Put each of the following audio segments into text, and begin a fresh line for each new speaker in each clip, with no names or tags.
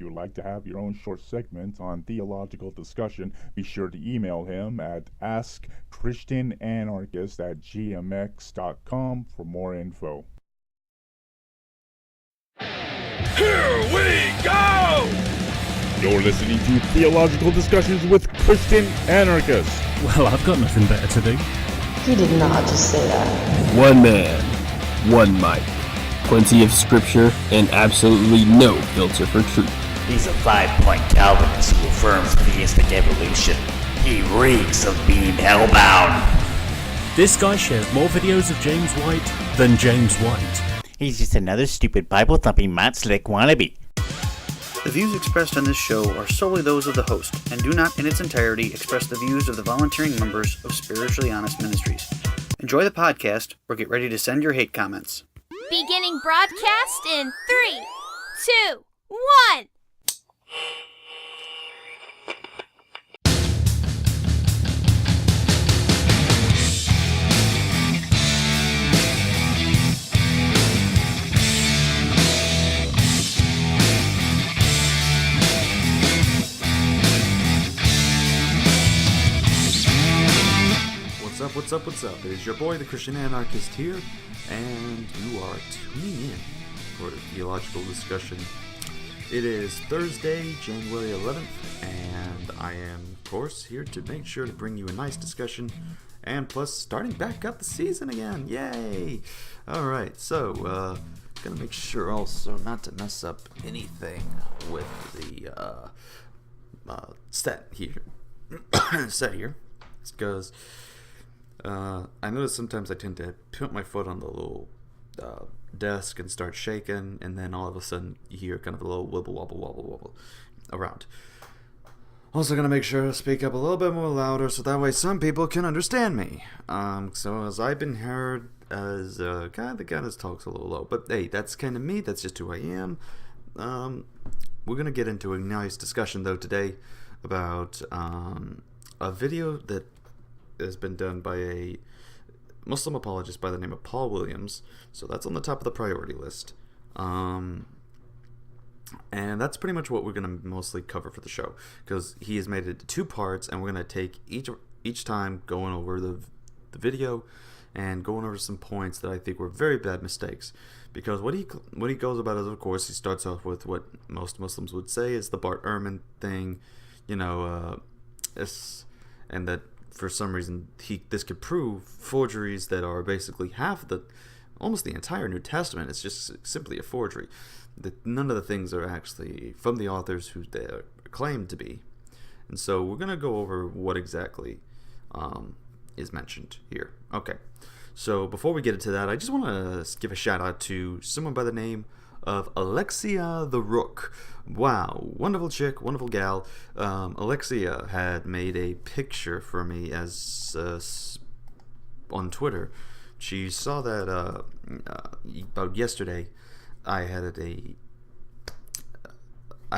you would like to have your own short segment on theological discussion, be sure to email him at askchristiananarchist@gmx.com for more info.
Here we go!
You're listening to Theological Discussions with Christian Anarchists.
Well, I've got nothing better to do.
He did not just say that.
One man, one mic, plenty of scripture, and absolutely no filter for truth.
He's a 5-point Calvinist who affirms theistic evolution. He reeks of being hellbound.
This guy shares more videos of James White than James White.
He's just another stupid Bible-thumping Matt Slick wannabe.
The views expressed on this show are solely those of the host and do not in its entirety express the views of the volunteering members of Spiritually Honest Ministries. Enjoy the podcast or get ready to send your hate comments.
Beginning broadcast in 3, 2, 1.
What's up? It is your boy, the Christian Anarchist here, and you are tuning in for the Theological Discussion. It is Thursday, January 11th, and I am, of course, here to make sure to bring you a nice discussion, and plus, starting back up the season again, yay! Alright, so, gonna make sure also not to mess up anything with the, set here, because I notice sometimes I tend to put my foot on the little desk and start shaking, and then all of a sudden you hear kind of a little wobble around. Also gonna make sure to speak up a little bit more louder so that way some people can understand me. So as I've been heard as a guy that kind of talks a little low, but hey, that's kind of me, that's just who I am. We're gonna get into a nice discussion though today about a video that has been done by a Muslim apologist by the name of Paul Williams. So that's on the top of the priority list. And that's pretty much what we're going to mostly cover for the show, because he has made it into 2 parts, and we're going to take each time going over the video and going over some points that I think were very bad mistakes. Because what he goes about is, of course, he starts off with what most Muslims would say is the Bart Ehrman thing, and that for some reason this could prove forgeries that are basically almost the entire New Testament. It's just simply a forgery. That none of the things are actually from the authors who they are claimed to be. And so we're going to go over what exactly is mentioned here. Okay, so before we get into that, I just want to give a shout out to someone by the name of Alexia the Rook. Wow, wonderful chick, wonderful gal. Alexia had made a picture for me as on Twitter. She saw that about yesterday. I'd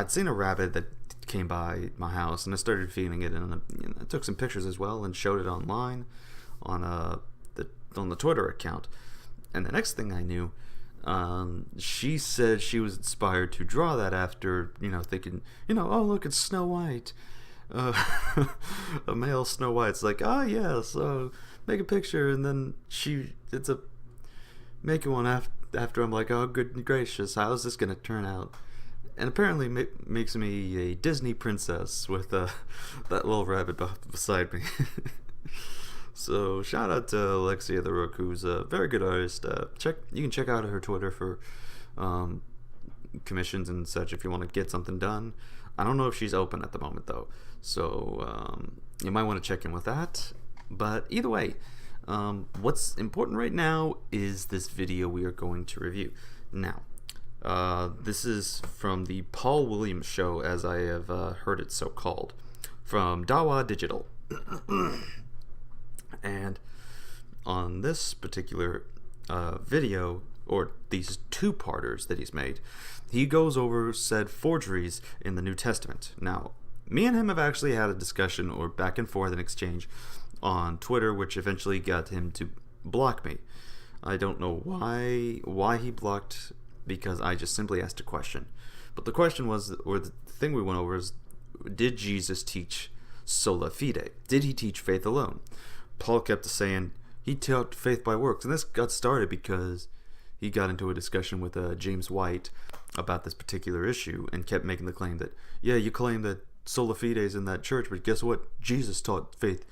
seen a rabbit that came by my house, and I started feeding it, and I took some pictures as well and showed it online on the Twitter account. And the next thing I knew, she said she was inspired to draw that after, thinking, oh, look, it's Snow White. A male Snow White. It's like, oh, yeah, so make a picture. And then it's making one after I'm like, oh, good gracious, how is this going to turn out? And apparently makes me a Disney princess with that little rabbit beside me. So shout out to Alexia the Rook, who's a very good artist. You can check out her Twitter for commissions and such if you want to get something done. I don't know if she's open at the moment though, so you might want to check in with that. But either way, what's important right now is this video we are going to review. Now, this is from the Paul Williams Show, as I have heard it so called, from Dawa Digital. And on this particular video, or these 2-parters that he's made, he goes over said forgeries in the New Testament. Now, me and him have actually had a discussion, or back and forth, an exchange on Twitter, which eventually got him to block me. I don't know why he blocked, because I just simply asked a question. But the question was, or the thing we went over is, did Jesus teach sola fide? Did he teach faith alone? Paul kept saying he taught faith by works, and this got started because he got into a discussion with James White about this particular issue and kept making the claim that, yeah, you claim that sola fide is in that church, but guess what? Jesus taught faith,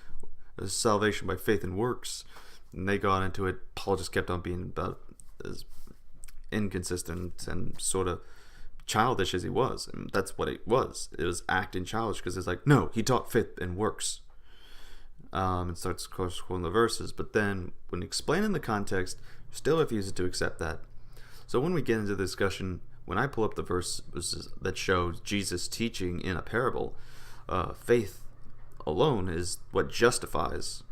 salvation by faith and works. And they got into it. Paul just kept on being about as inconsistent and sort of childish as he was. And that's what it was. It was acting childish because it's like, no, he taught faith and works. And starts, of course, quoting the verses. But then, when explaining the context, still refuses to accept that. So when we get into the discussion, when I pull up the verses that shows Jesus teaching in a parable, faith alone is what justifies,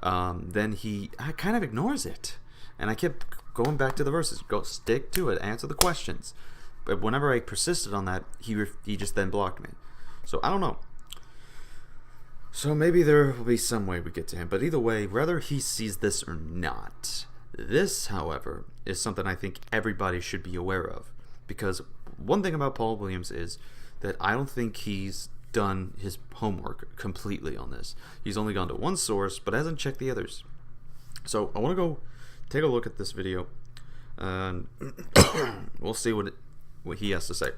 then he kind of ignores it. And I kept going back to the verses. Go stick to it. Answer the questions. But whenever I persisted on that, he just then blocked me. So I don't know. So maybe there will be some way we get to him. But either way, whether he sees this or not, this, however, is something I think everybody should be aware of. Because one thing about Paul Williams is that I don't think he's done his homework completely on this. He's only gone to one source, but hasn't checked the others. So I want to go take a look at this video, and we'll see what he has to say.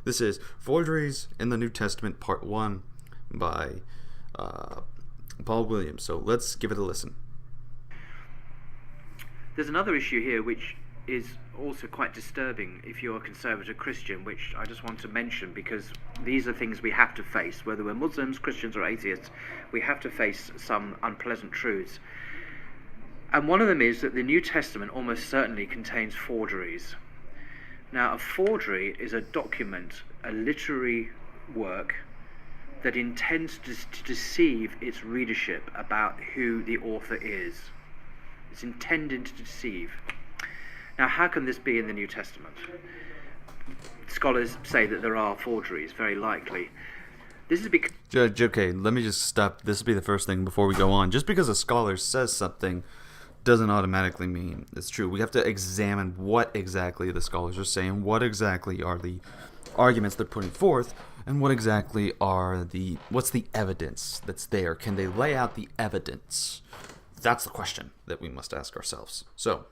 This is Forgeries in the New Testament, Part 1 by Paul Williams. So let's give it a listen.
There's another issue here which is also quite disturbing if you're a conservative Christian, which I just want to mention because these are things we have to face. Whether we're Muslims, Christians or atheists, we have to face some unpleasant truths. And one of them is that the New Testament almost certainly contains forgeries. Now, a forgery is a document, a literary work that intends to deceive its readership about who the author is. It's intended to deceive. Now, how can this be in the New Testament? Scholars say that there are forgeries, very likely. This is because...
Judge, okay, let me just stop. This will be the first thing before we go on. Just because a scholar says something doesn't automatically mean it's true. We have to examine what exactly the scholars are saying, what exactly are the arguments they're putting forth, and what exactly are what's the evidence that's there? Can they lay out the evidence? That's the question that we must ask ourselves. So,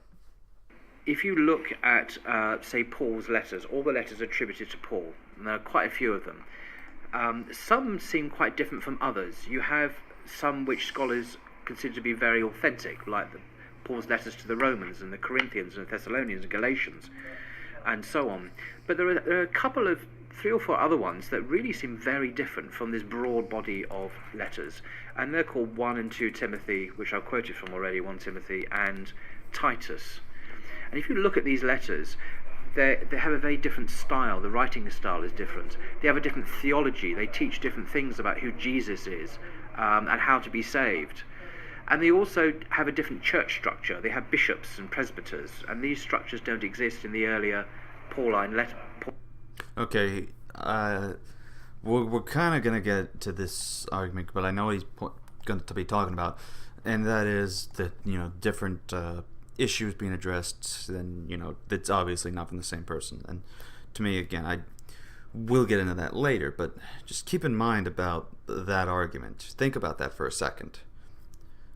if you look at, say, Paul's letters, all the letters attributed to Paul, and there are quite a few of them, some seem quite different from others. You have some which scholars consider to be very authentic, like Paul's letters to the Romans and the Corinthians and the Thessalonians and Galatians, and so on. But there are a couple of 3 or 4 other ones that really seem very different from this broad body of letters, and they're called 1 and 2 Timothy, which I've quoted from already, 1 Timothy, and Titus. And if you look at these letters, they have a very different style. The writing style is different. They have a different theology. They teach different things about who Jesus is and how to be saved. And they also have a different church structure. They have bishops and presbyters, and these structures don't exist in the earlier Pauline letter.
Okay, we're kind of going to get to this argument, but I know what he's going to be talking about, and that is that, different issues being addressed, then, that's obviously not from the same person. And to me, again, I will get into that later, but just keep in mind about that argument. Think about that for a second,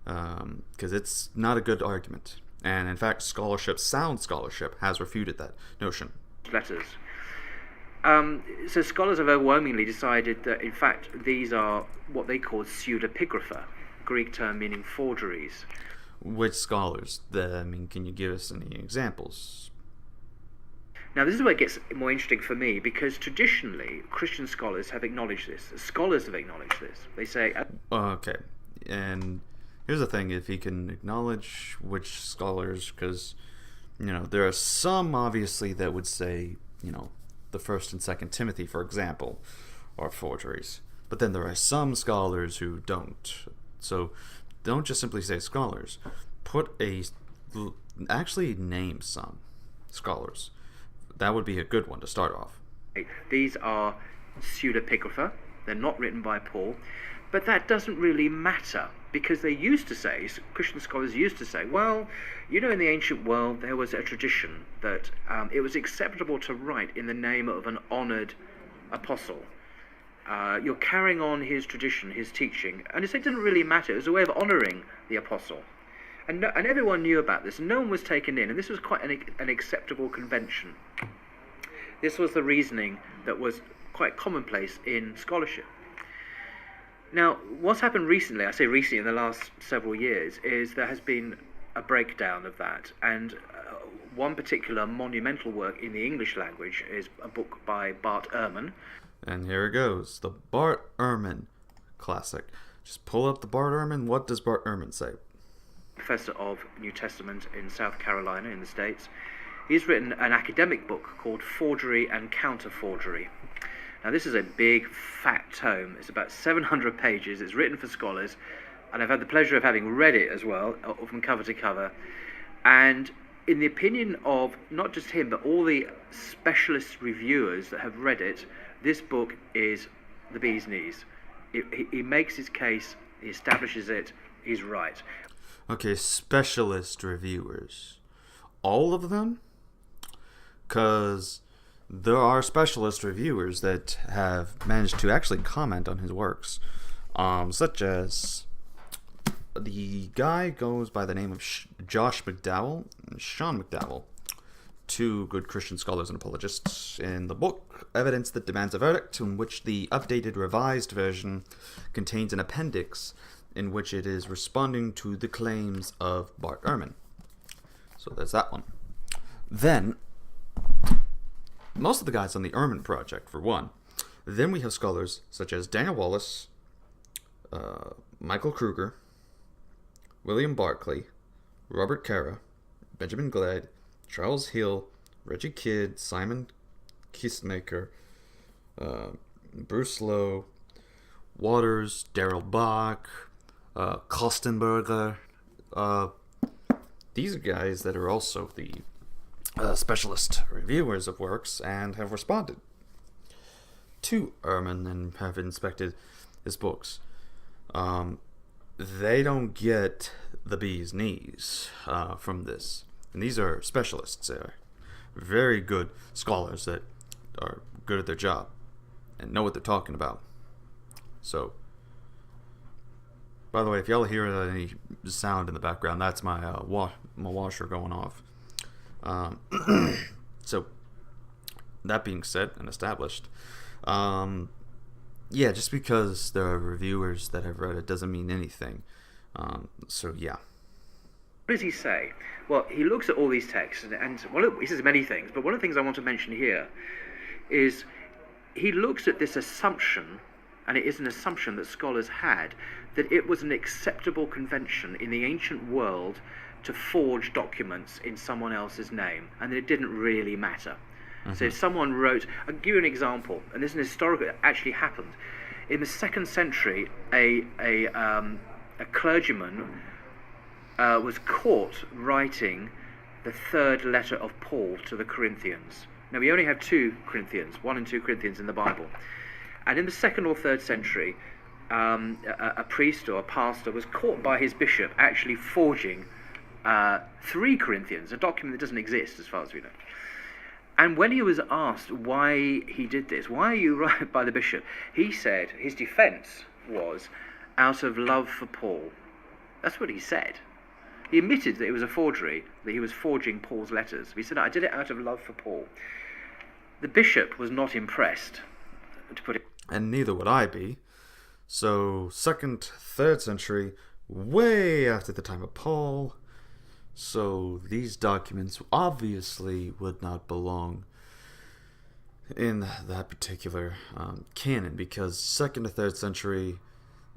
because it's not a good argument. And in fact, sound scholarship, has refuted that notion.
Letters. So scholars have overwhelmingly decided that, in fact, these are what they call pseudepigrapha, Greek term meaning forgeries.
Which scholars? Can you give us any examples?
Now, this is where it gets more interesting for me, because traditionally, Christian scholars have acknowledged this. Scholars have acknowledged this. They say...
Okay, and here's the thing, if he can acknowledge which scholars, because, there are some, obviously, that would say, the 1st and 2nd Timothy, for example, are forgeries. But then there are some scholars who don't. So don't just simply say scholars. Actually name some scholars. That would be a good one to start off.
These are pseudepigrapha. They're not written by Paul. But that doesn't really matter, because they used to say, Christian scholars used to say, well, you know, in the ancient world there was a tradition that it was acceptable to write in the name of an honoured apostle. You're carrying on his tradition, his teaching, and it didn't really matter. It was a way of honouring the apostle. And everyone knew about this, and no one was taken in, and this was quite an acceptable convention. This was the reasoning that was quite commonplace in scholarship. Now, what's happened recently, I say recently in the last several years, is there has been a breakdown of that, and one particular monumental work in the English language is a book by Bart Ehrman.
And here it goes, the Bart Ehrman classic. Just pull up the Bart Ehrman. What does Bart Ehrman say?
Professor of New Testament in South Carolina in the States. He's written an academic book called Forgery and Counter-Forgery. Now, this is a big, fat tome. It's about 700 pages. It's written for scholars, and I've had the pleasure of having read it as well, from cover to cover. And in the opinion of not just him, but all the specialist reviewers that have read it, this book is the bee's knees. He makes his case, he establishes it, he's right.
Okay, specialist reviewers. All of them? Because there are specialist reviewers that have managed to actually comment on his works, such as the guy goes by the name of Josh McDowell and Sean McDowell, two good Christian scholars and apologists, in the book Evidence That Demands a Verdict, in which the updated revised version contains an appendix in which it is responding to the claims of Bart Ehrman. So there's that one. Then, most of the guys on the Ehrman Project, for one. Then we have scholars such as Daniel Wallace, Michael Kruger, William Barclay, Robert Caro, Benjamin Glad, Charles Hill, Reggie Kidd, Simon Kistmaker, Bruce Lowe, Waters, Darrell Bach, Kostenberger. These are guys that are also the specialist reviewers of works and have responded to Ehrman and have inspected his books. They don't get the bee's knees from this. And these are specialists. They're very good scholars that are good at their job and know what they're talking about. So, by the way, if y'all hear any sound in the background, that's my my washer going off. So, that being said and established, yeah, just because there are reviewers that have read it doesn't mean anything. So, yeah.
What does he say? Well, he looks at all these texts, and he says many things, but one of the things I want to mention here is he looks at this assumption, and it is an assumption that scholars had, that it was an acceptable convention in the ancient world to forge documents in someone else's name, and that it didn't really matter. Mm-hmm. So if someone wrote, I'll give you an example, and this is an historical, it actually happened. In the 2nd century, a clergyman was caught writing the 3rd letter of Paul to the Corinthians. Now, we only have 2 Corinthians, 1 and 2 Corinthians in the Bible. And in the 2nd or 3rd century, a priest or a pastor was caught by his bishop actually forging 3 Corinthians, a document that doesn't exist as far as we know. And when he was asked why he did this, why are you right, by the bishop, he said his defense was out of love for Paul. That's what he said. He admitted that it was a forgery, that he was forging Paul's letters. He said, I did it out of love for Paul. The bishop was not impressed, to put it.
And neither would I be. So, 2nd, 3rd century, way after the time of Paul. So, these documents obviously would not belong in that particular canon, because 2nd to 3rd century,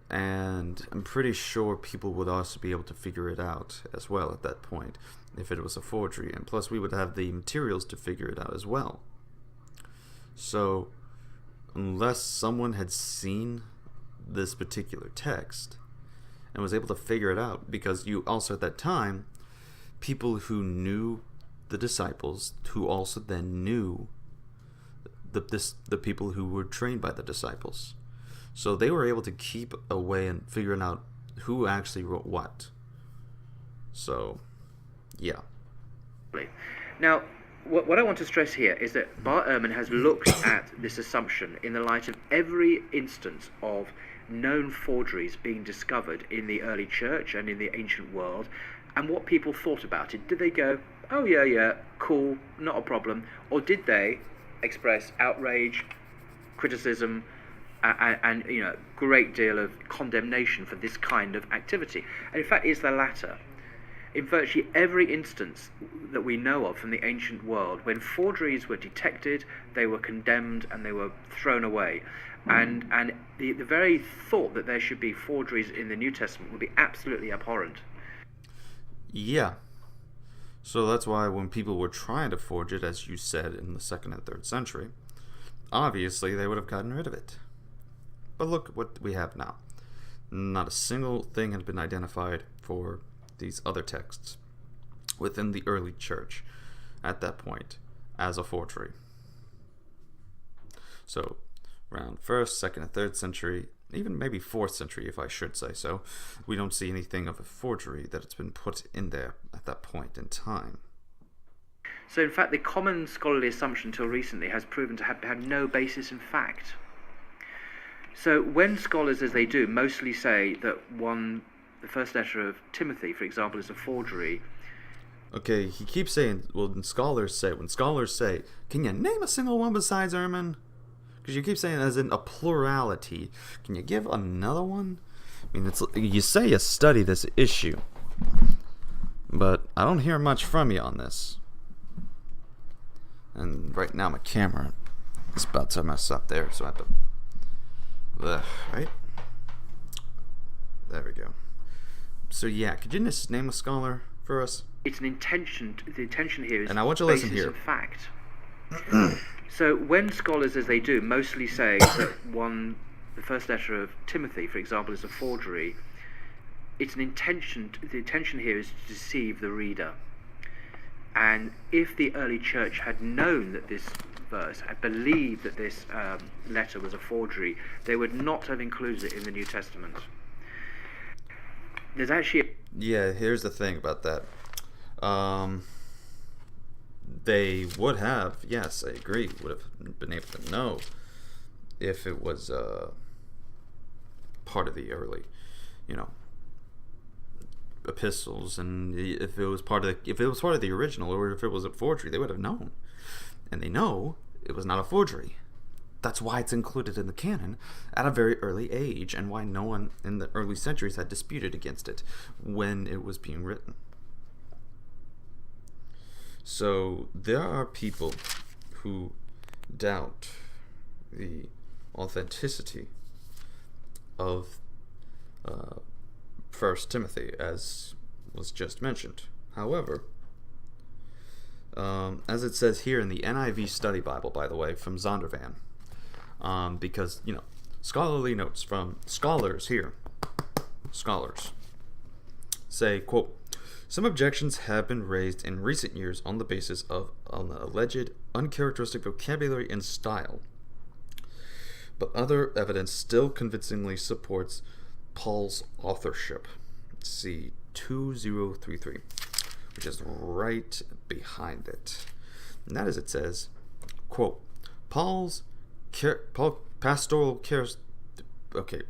and I'm pretty sure people would also be able to figure it out as well at that point, if it was a forgery. And plus, we would have the materials to figure it out as well. So, unless someone had seen this particular text and was able to figure it out, because you also at that time, people who knew the disciples, who also then knew the people who were trained by the disciples. So they were able to keep away and figuring out who actually wrote what. So, yeah.
Now, what I want to stress here is that Bart Ehrman has looked at this assumption in the light of every instance of known forgeries being discovered in the early church and in the ancient world, and what people thought about it. Did they go, oh yeah, cool, not a problem, or did they express outrage, criticism, and great deal of condemnation for this kind of activity? And in fact, it's the latter. In virtually every instance that we know of from the ancient world, when forgeries were detected, they were condemned and they were thrown away. And the very thought that there should be forgeries in the New Testament would be absolutely abhorrent.
Yeah. So that's why when people were trying to forge it, as you said, in the 2nd and 3rd century, obviously they would have gotten rid of it. But look what we have now. Not a single thing has been identified for these other texts within the early church at that point as a forgery. So around 1st, 2nd, and 3rd century, even maybe 4th century if I should say so, we don't see anything of a forgery that it's been put in there at that point in time.
So in fact, the common scholarly assumption till recently has proven to have had no basis in fact. So when scholars, as they do, mostly say that the first letter of Timothy, for example, is a forgery.
Okay, he keeps saying, when scholars say, can you name a single one besides Ehrman? Because you keep saying as in a plurality. Can you give another one? I mean, you say you study this issue, but I don't hear much from you on this. And right now my camera is about to mess up there, so I have to... right? There we go. So yeah, could you just name a scholar for us?
It's an intention. The intention here is,
and I want you to listen here.
In fact. So when scholars, as they do, mostly say that the first letter of Timothy, for example, is a forgery, it's an intention. The intention here is to deceive the reader. And if the early church had known that this verse, had believed that this letter was a forgery, they would not have included it in the New Testament. There's actually...
Yeah, here's the thing about that. They would have, yes, I agree, would have been able to know if it was part of the early, epistles, and if it was part of the original, or if it was a forgery, they would have known. And they know it was not a forgery. That's why it's included in the canon at a very early age, and why no one in the early centuries had disputed against it when it was being written. So there are people who doubt the authenticity of 1 Timothy, as was just mentioned. However, as it says here in the NIV Study Bible, by the way, from Zondervan, because, scholarly notes from scholars here, say, quote, some objections have been raised in recent years on the basis of an alleged uncharacteristic vocabulary and style, but other evidence still convincingly supports Paul's authorship. See 2033, which is right behind it. And that is, it says, quote, pastoral cares. Okay,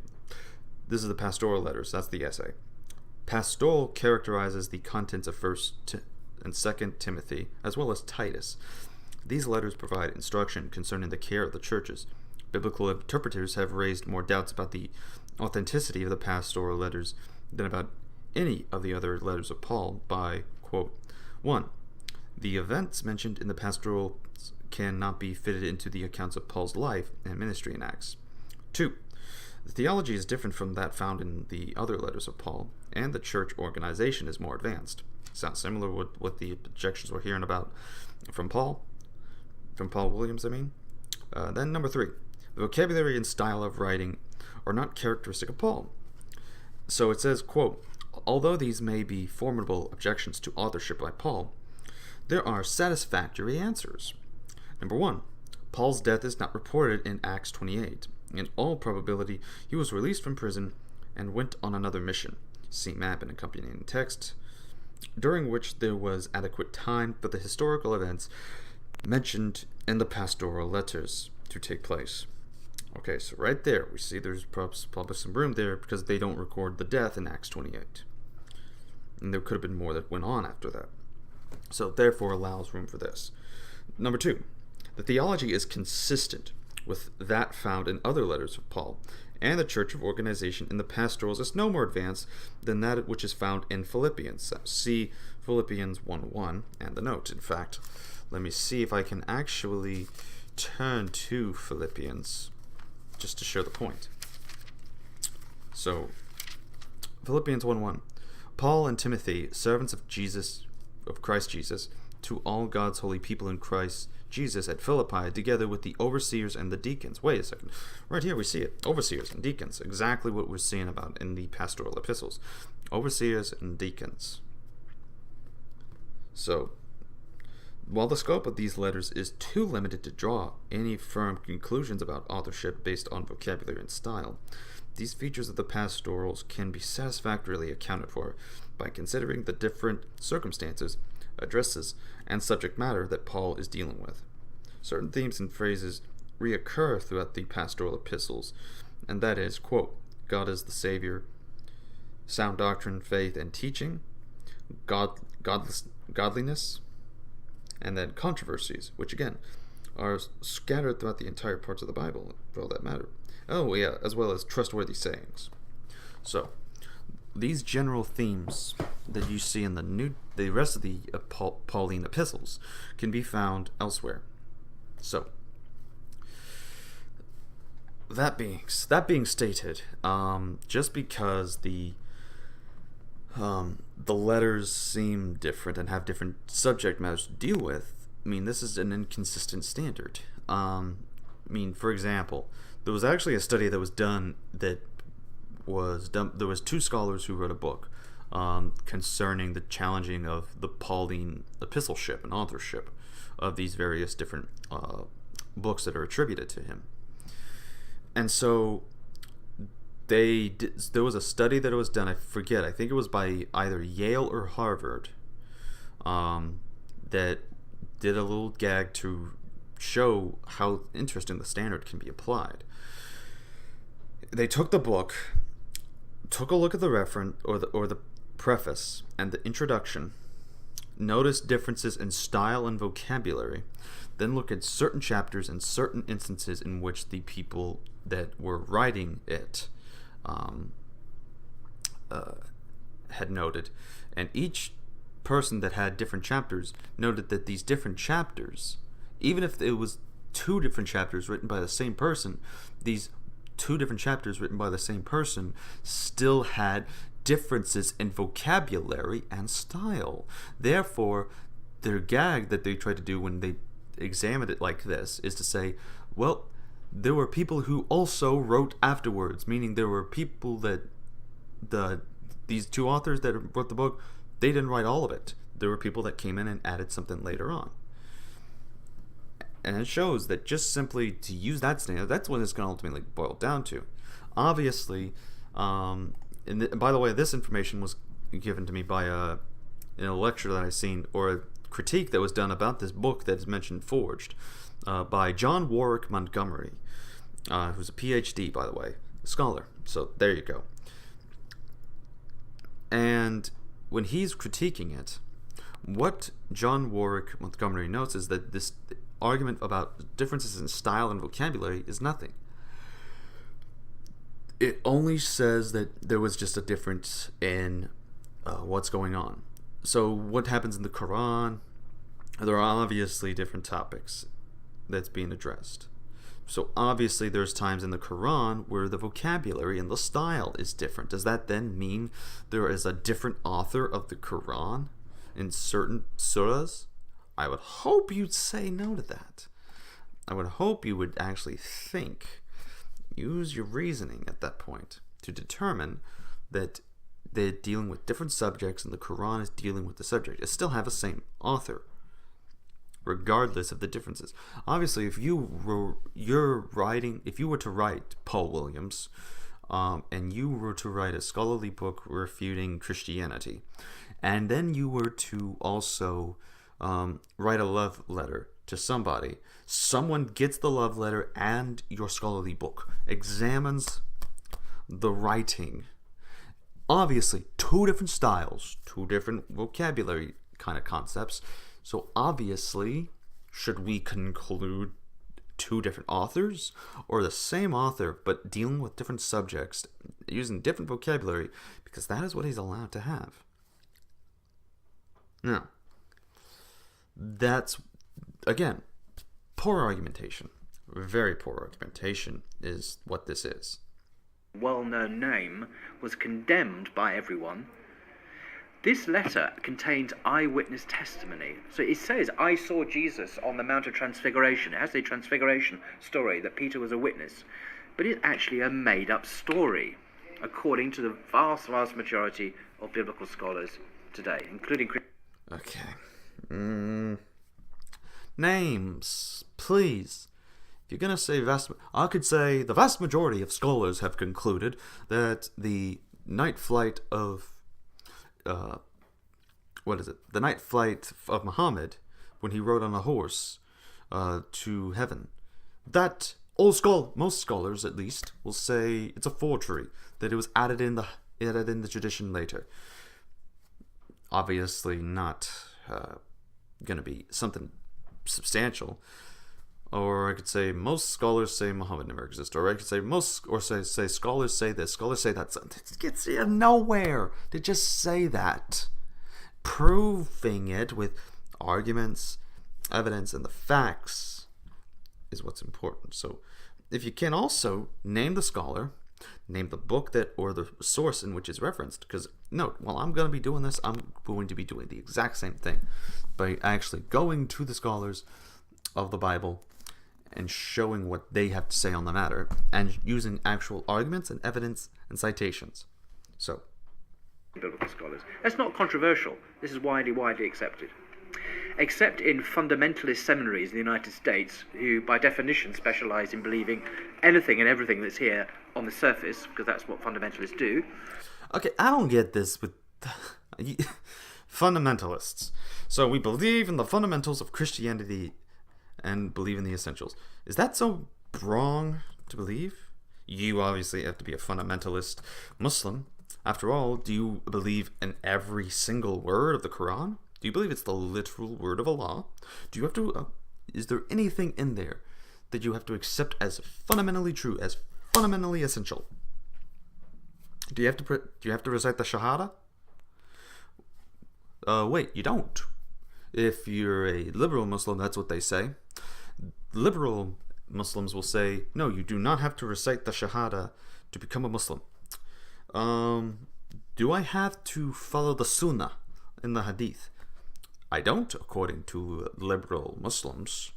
this is the pastoral letters. That's the essay. Pastoral characterizes the contents of 1st and 2nd Timothy, as well as Titus. These letters provide instruction concerning the care of the churches. Biblical interpreters have raised more doubts about the authenticity of the pastoral letters than about any of the other letters of Paul by, quote, 1. The events mentioned in the pastoral cannot be fitted into the accounts of Paul's life and ministry in Acts. 2. The theology is different from that found in the other letters of Paul, and the church organization is more advanced. Sounds similar with what the objections we're hearing about from Paul Williams, I mean. Then number 3, the vocabulary and style of writing are not characteristic of Paul. So it says, quote, although these may be formidable objections to authorship by Paul, there are satisfactory answers. Number 1, Paul's death is not reported in Acts 28. In all probability, he was released from prison and went on another mission. See map and accompanying text, during which there was adequate time for the historical events mentioned in the pastoral letters to take place. Okay, so right there, we see there's probably some room there because they don't record the death in Acts 28. And there could have been more that went on after that. So therefore allows room for this. Number 2, the theology is consistent with that found in other letters of Paul, and the church of organization in the pastorals is no more advanced than that which is found in Philippians. See Philippians 1:1 and the note. In fact, let me see if I can actually turn to Philippians just to show the point. So, Philippians 1:1. Paul and Timothy, servants of Christ Jesus, to all God's holy people in Christ Jesus at Philippi, together with the overseers and the deacons. Wait a second. Right here we see it. Overseers and deacons. Exactly what we're seeing about in the pastoral epistles. Overseers and deacons. So, while the scope of these letters is too limited to draw any firm conclusions about authorship based on vocabulary and style, these features of the pastorals can be satisfactorily accounted for by considering the different circumstances, addresses, and subject matter that Paul is dealing with. Certain themes and phrases reoccur throughout the pastoral epistles, and that is, quote, God is the Savior, sound doctrine, faith, and teaching, godliness, and then controversies, which again are scattered throughout the entire parts of the Bible, for all that matter. Oh yeah, as well as trustworthy sayings. So, these general themes that you see in the rest of the Pauline epistles can be found elsewhere. So, that being stated, just because the letters seem different and have different subject matters to deal with, I mean, this is an inconsistent standard. For example, there was actually a study that was done there was 2 scholars who wrote a book concerning the challenging of the Pauline epistleship and authorship of these various different books that are attributed to him. And so there was a study that was done, I think it was by either Yale or Harvard, that did a little gag to show how interesting the standard can be applied. They took the book, took a look at the reference or the preface and the introduction, noticed differences in style and vocabulary, then look at certain chapters and certain instances in which the people that were writing it had noted, and each person that had different chapters noted that these different chapters, even if it was 2 different chapters written by the same person, these 2 different chapters written by the same person still had differences in vocabulary and style. Therefore, their gag that they tried to do when they examined it like this is to say, well, there were people who also wrote afterwards, meaning there were people that these 2 authors that wrote the book, they didn't write all of it. There were people that came in and added something later on. And it shows that just simply to use that standard, that's what it's going to ultimately boil down to. Obviously, by the way, this information was given to me by in a lecture that I seen, or a critique that was done about this book that is mentioned, Forged, by John Warwick Montgomery, who's a PhD, by the way, a scholar. So there you go. And when he's critiquing it, what John Warwick Montgomery notes is that this argument about differences in style and vocabulary is nothing. It only says that there was just a difference in what's going on. So what happens in the Quran, there are obviously different topics that's being addressed. So obviously there's times in the Quran where the vocabulary and the style is different. Does that then mean there is a different author of the Quran in certain surahs? I would hope you'd say no to that. I would hope you would actually think, use your reasoning at that point to determine that they're dealing with different subjects and the Quran is dealing with the subject. It still have the same author, regardless of the differences. Obviously, if you were to write Paul Williams, and you were to write a scholarly book refuting Christianity, and then you were to also write a love letter to somebody, someone gets the love letter and your scholarly book, examines the writing. Obviously, two different styles, two different vocabulary kind of concepts. So obviously, should we conclude two different authors or the same author but dealing with different subjects, using different vocabulary, because that is what he's allowed to have. Now, that's, again, poor argumentation. Very poor argumentation is what this is.
Well-known name was condemned by everyone. This letter contains eyewitness testimony. So it says, I saw Jesus on the Mount of Transfiguration. It has a transfiguration story that Peter was a witness. But it's actually a made-up story, according to the vast, vast majority of biblical scholars today, including...
Okay. Names, please. If you're going to say I could say the vast majority of scholars have concluded that the night flight of the night flight of Muhammad when he rode on a horse to heaven, that most scholars at least will say it's a forgery, that it was added in the tradition later. Obviously not going to be something substantial. Or I could say most scholars say Muhammad never existed. Or I could say say scholars say this, scholars say that. It gets you nowhere to just say that. Proving it with arguments, evidence, and the facts is what's important. So if you can also name the scholar, name the book or the source in which it's referenced. Because note, while I'm going to be doing this, I'm going to be doing the exact same thing by actually going to the scholars of the Bible and showing what they have to say on the matter, and using actual arguments and evidence and citations. So,
biblical scholars. That's not controversial. This is widely accepted. Except in fundamentalist seminaries in the United States, who by definition specialize in believing anything and everything that's here on the surface, because that's what fundamentalists do.
Okay, I don't get this with fundamentalists. So we believe in the fundamentals of Christianity and believe in the essentials. Is that so wrong to believe? You obviously have to be a fundamentalist Muslim. After all, do you believe in every single word of the Quran? Do you believe it's the literal word of Allah? Do you have to? Is there anything in there that you have to accept as fundamentally true, as fundamentally essential? Do you have to recite the Shahada? Wait, you don't. If you're a liberal Muslim, that's what they say. Liberal Muslims will say, no, you do not have to recite the Shahada to become a Muslim. Do I have to follow the Sunnah in the Hadith? I don't, according to liberal Muslims.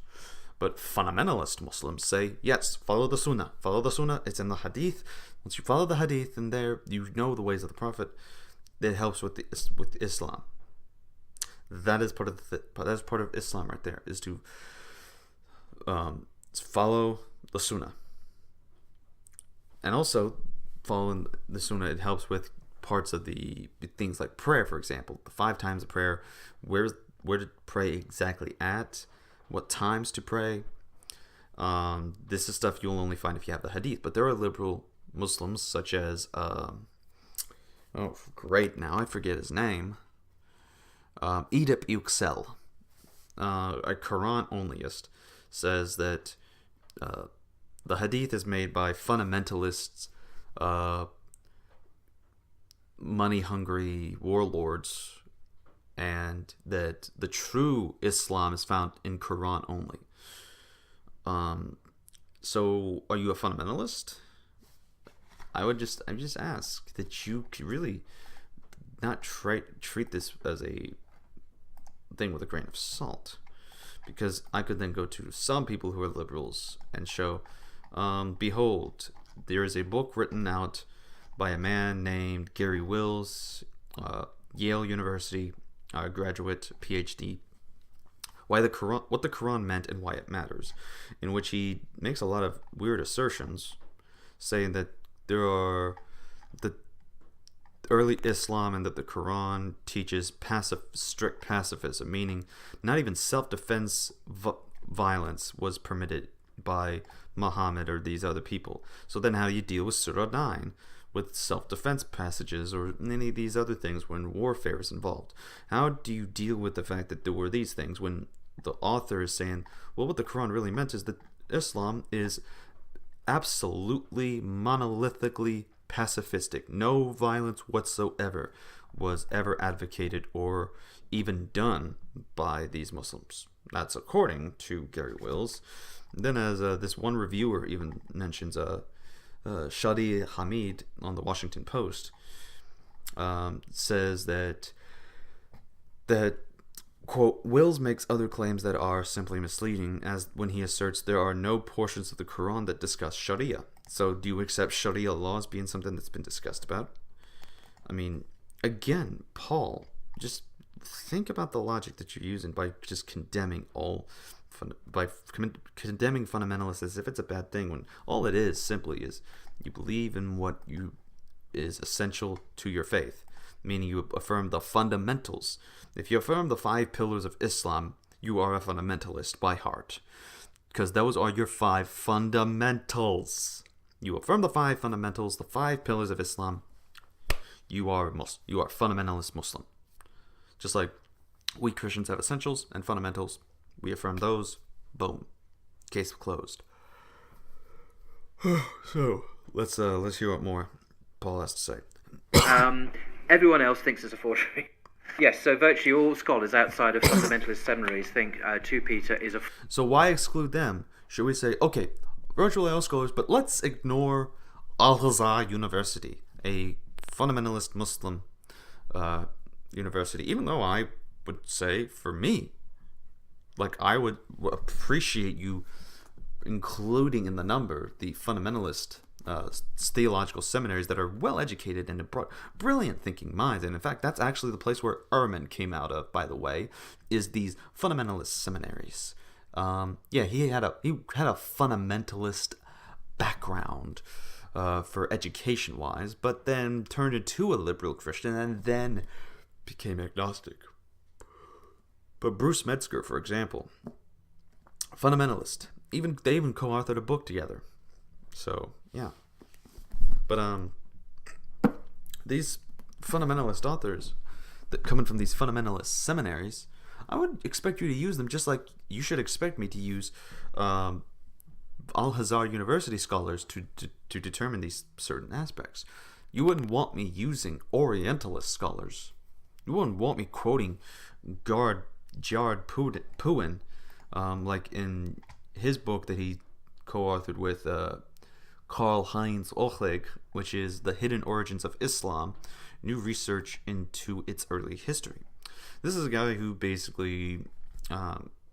But fundamentalist Muslims say, yes, follow the Sunnah. Follow the Sunnah, it's in the Hadith. Once you follow the Hadith in there, you know the ways of the Prophet. That helps with Islam. That is part of Islam right there, is to follow the Sunnah. And also, following the Sunnah, it helps with parts of the things like prayer, for example. The 5 times of prayer, where to pray exactly at, what times to pray. This is stuff you'll only find if you have the Hadith. But there are liberal Muslims, such as, great, now I forget his name. Edip Yüksel, a Quran onlyist, says that the Hadith is made by fundamentalists, money-hungry warlords, and that the true Islam is found in Quran only. So, are you a fundamentalist? I just ask that you really not treat this as a thing with a grain of salt, because I could then go to some people who are liberals and show, behold, there is a book written out by a man named Gary Wills, Yale University graduate, PhD, why the Quran, what the Quran meant and why it matters, in which he makes a lot of weird assertions, saying that there are the early Islam and that the Quran teaches strict pacifism, meaning not even self-defense violence was permitted by Muhammad or these other people. So then how do you deal with Surah 9 with self-defense passages or any of these other things when warfare is involved? How do you deal with the fact that there were these things when the author is saying, well, what the Quran really meant is that Islam is absolutely monolithically pacifistic. No violence whatsoever was ever advocated or even done by these Muslims. That's according to Gary Wills. Then as this one reviewer even mentions Shadi Hamid on the Washington Post says that quote, Wills makes other claims that are simply misleading, as when he asserts there are no portions of the Quran that discuss Sharia. So do you accept Sharia laws being something that's been discussed about? I mean, again, Paul, just think about the logic that you're using by just condemning condemning fundamentalists as if it's a bad thing, when all it is simply is you believe in what is essential to your faith, meaning you affirm the fundamentals. If you affirm the 5 pillars of Islam, you are a fundamentalist by heart, because those are your 5 fundamentals. You affirm the 5 fundamentals, the 5 pillars of Islam, you are fundamentalist Muslim. Just like we Christians have essentials and fundamentals, we affirm those, boom, case closed. So let's hear what more Paul has to say.
Everyone else thinks it's a forgery. Yes, so virtually all scholars outside of fundamentalist seminaries think 2 Peter is a...
So why exclude them? Should we say, okay, virtually all scholars, but let's ignore Al-Azhar University, a fundamentalist Muslim university, even though I would say, for me, like, I would appreciate you including in the number the fundamentalist theological seminaries that are well educated and brilliant thinking minds. And in fact, that's actually the place where Ehrman came out of, by the way, is these fundamentalist seminaries. He had a fundamentalist background for education wise, but then turned into a liberal Christian and then became agnostic. But Bruce Metzger, for example, fundamentalist. They even co-authored a book together. So yeah, but these fundamentalist authors that coming from these fundamentalist seminaries, I would expect you to use them just like you should expect me to use Al-Azhar University scholars to determine these certain aspects. You wouldn't want me using Orientalist scholars. You wouldn't want me quoting Jared Puen, like in his book that he co-authored with Karl-Heinz Ochleg, which is The Hidden Origins of Islam, New Research into Its Early History. This is a guy who basically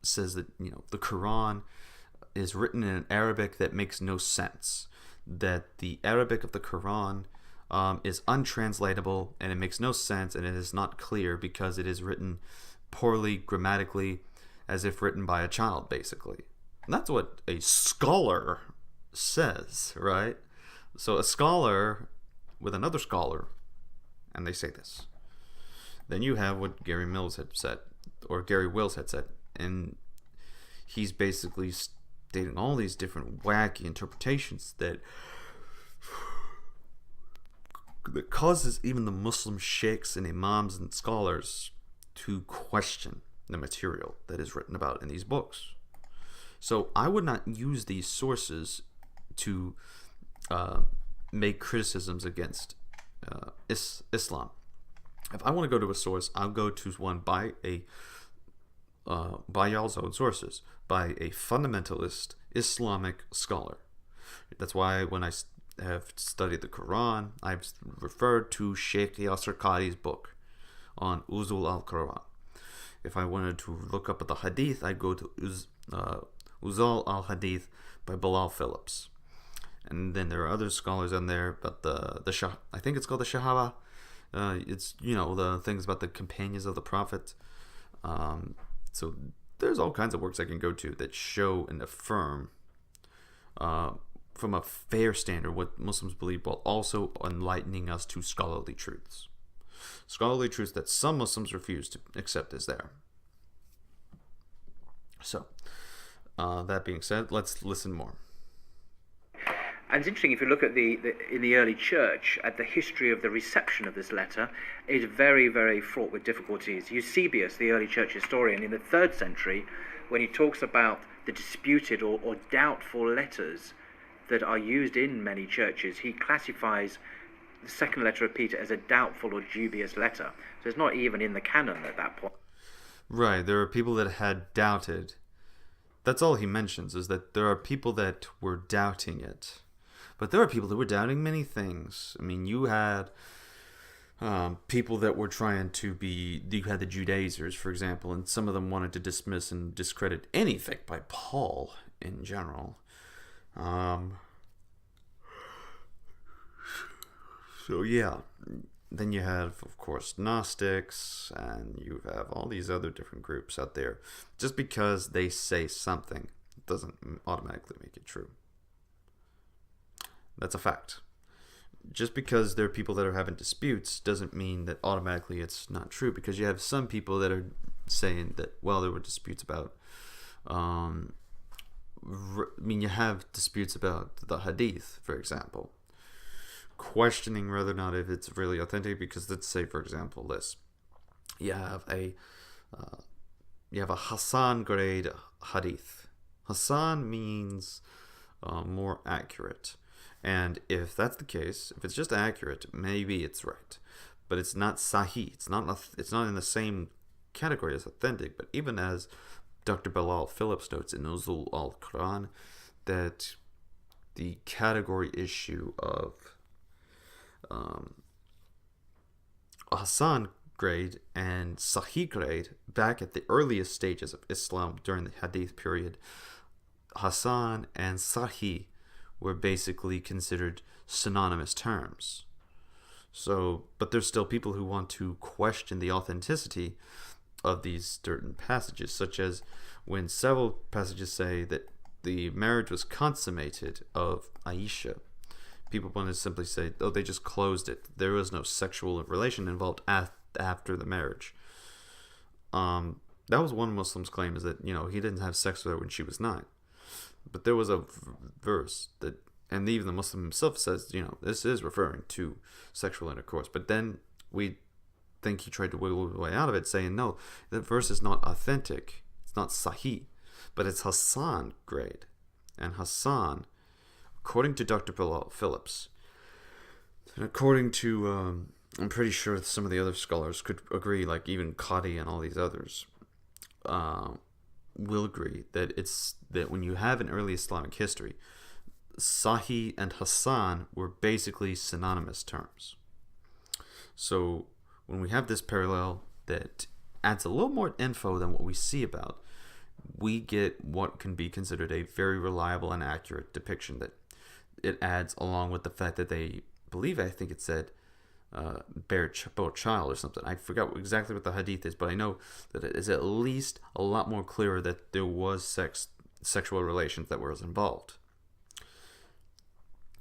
says that, the Quran is written in an Arabic that makes no sense, that the Arabic of the Quran is untranslatable and it makes no sense and it is not clear because it is written poorly grammatically, as if written by a child, basically. And that's what a scholar says, right? So a scholar with another scholar, and they say this. Then you have what Gary Wills had said, and he's basically stating all these different wacky interpretations that causes even the Muslim sheikhs and imams and scholars to question the material that is written about in these books. So I would not use these sources to make criticisms against Islam. If I want to go to a source, I'll go to one by y'all's own sources, by a fundamentalist Islamic scholar. That's why when I have studied the Quran, I've referred to Sheikh Yasser Qadi's book on Uzul al-Quran. If I wanted to look up at the Hadith, I'd go to Uzul al-Hadith by Bilal Phillips. And then there are other scholars on there, but I think it's called the Shahaba. It's the things about the companions of the Prophet. So there's all kinds of works I can go to that show and affirm from a fair standard what Muslims believe, while also enlightening us to scholarly truths. Scholarly truths that some Muslims refuse to accept as there. So, that being said, let's listen more.
And it's interesting, if you look at in the early church, at the history of the reception of this letter, is very, very fraught with difficulties. Eusebius, the early church historian, in the 3rd century, when he talks about the disputed or doubtful letters that are used in many churches, he classifies the second letter of Peter as a doubtful or dubious letter. So it's not even in the canon at that point.
Right, there are people that had doubted. That's all he mentions, is that there are people that were doubting it. But there are people that were doubting many things. I mean, you had people that were trying to be... You had the Judaizers, for example, and some of them wanted to dismiss and discredit anything by Paul in general. So yeah, then you have, of course, Gnostics, and you have all these other different groups out there. Just because they say something doesn't automatically make it true. That's a fact. Just because there are people that are having disputes doesn't mean that automatically it's not true, because you have some people that are saying that, well, there were disputes about... you have disputes about the Hadith, for example, questioning whether or not if it's really authentic, because let's say, for example, this. You have a Hassan grade Hadith. Hassan means more accurate. And if that's the case, if it's just accurate, maybe it's right. But it's not Sahih. It's not in the same category as authentic. But even as Dr. Bilal Phillips notes in Nuzul al-Quran, that the category issue of Hassan grade and Sahih grade, back at the earliest stages of Islam during the Hadith period, Hassan and Sahih were basically considered synonymous terms. So, but there's still people who want to question the authenticity of these certain passages, such as when several passages say that the marriage was consummated of Aisha. People want to simply say, oh, they just closed it. There was no sexual relation involved after the marriage. That was one Muslim's claim, is that, he didn't have sex with her when she was 9. But there was a verse that, and even the Muslim himself says, this is referring to sexual intercourse. But then we think he tried to wiggle his way out of it, saying, no, the verse is not authentic. It's not Sahih, but it's Hassan grade. And Hassan, according to Dr. Bilal Phillips, and according to, I'm pretty sure some of the other scholars could agree, like even Qadi and all these others, will agree that when you have an early Islamic history, Sahih and Hassan were basically synonymous terms. So when we have this parallel that adds a little more info than what we see about, we get what can be considered a very reliable and accurate depiction that it adds, along with the fact that they believe, I think it said, bear child or something. I forgot exactly what the hadith is, but I know that it is at least a lot more clearer that there was sexual relations that were involved.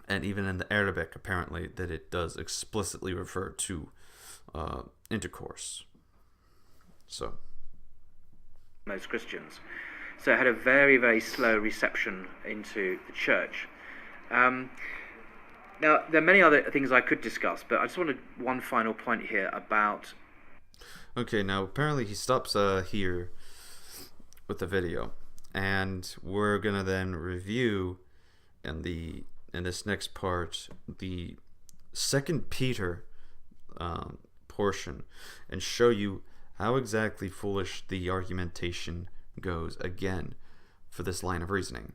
And even in the Arabic, apparently, that it does explicitly refer to intercourse. So,
most Christians. So it had a very, very slow reception into the church. Now, there are many other things I could discuss, but I just wanted one final point here about...
Okay, now apparently he stops here with the video, and we're going to then review in this next part the 2 Peter portion, and show you how exactly foolish the argumentation goes again for this line of reasoning.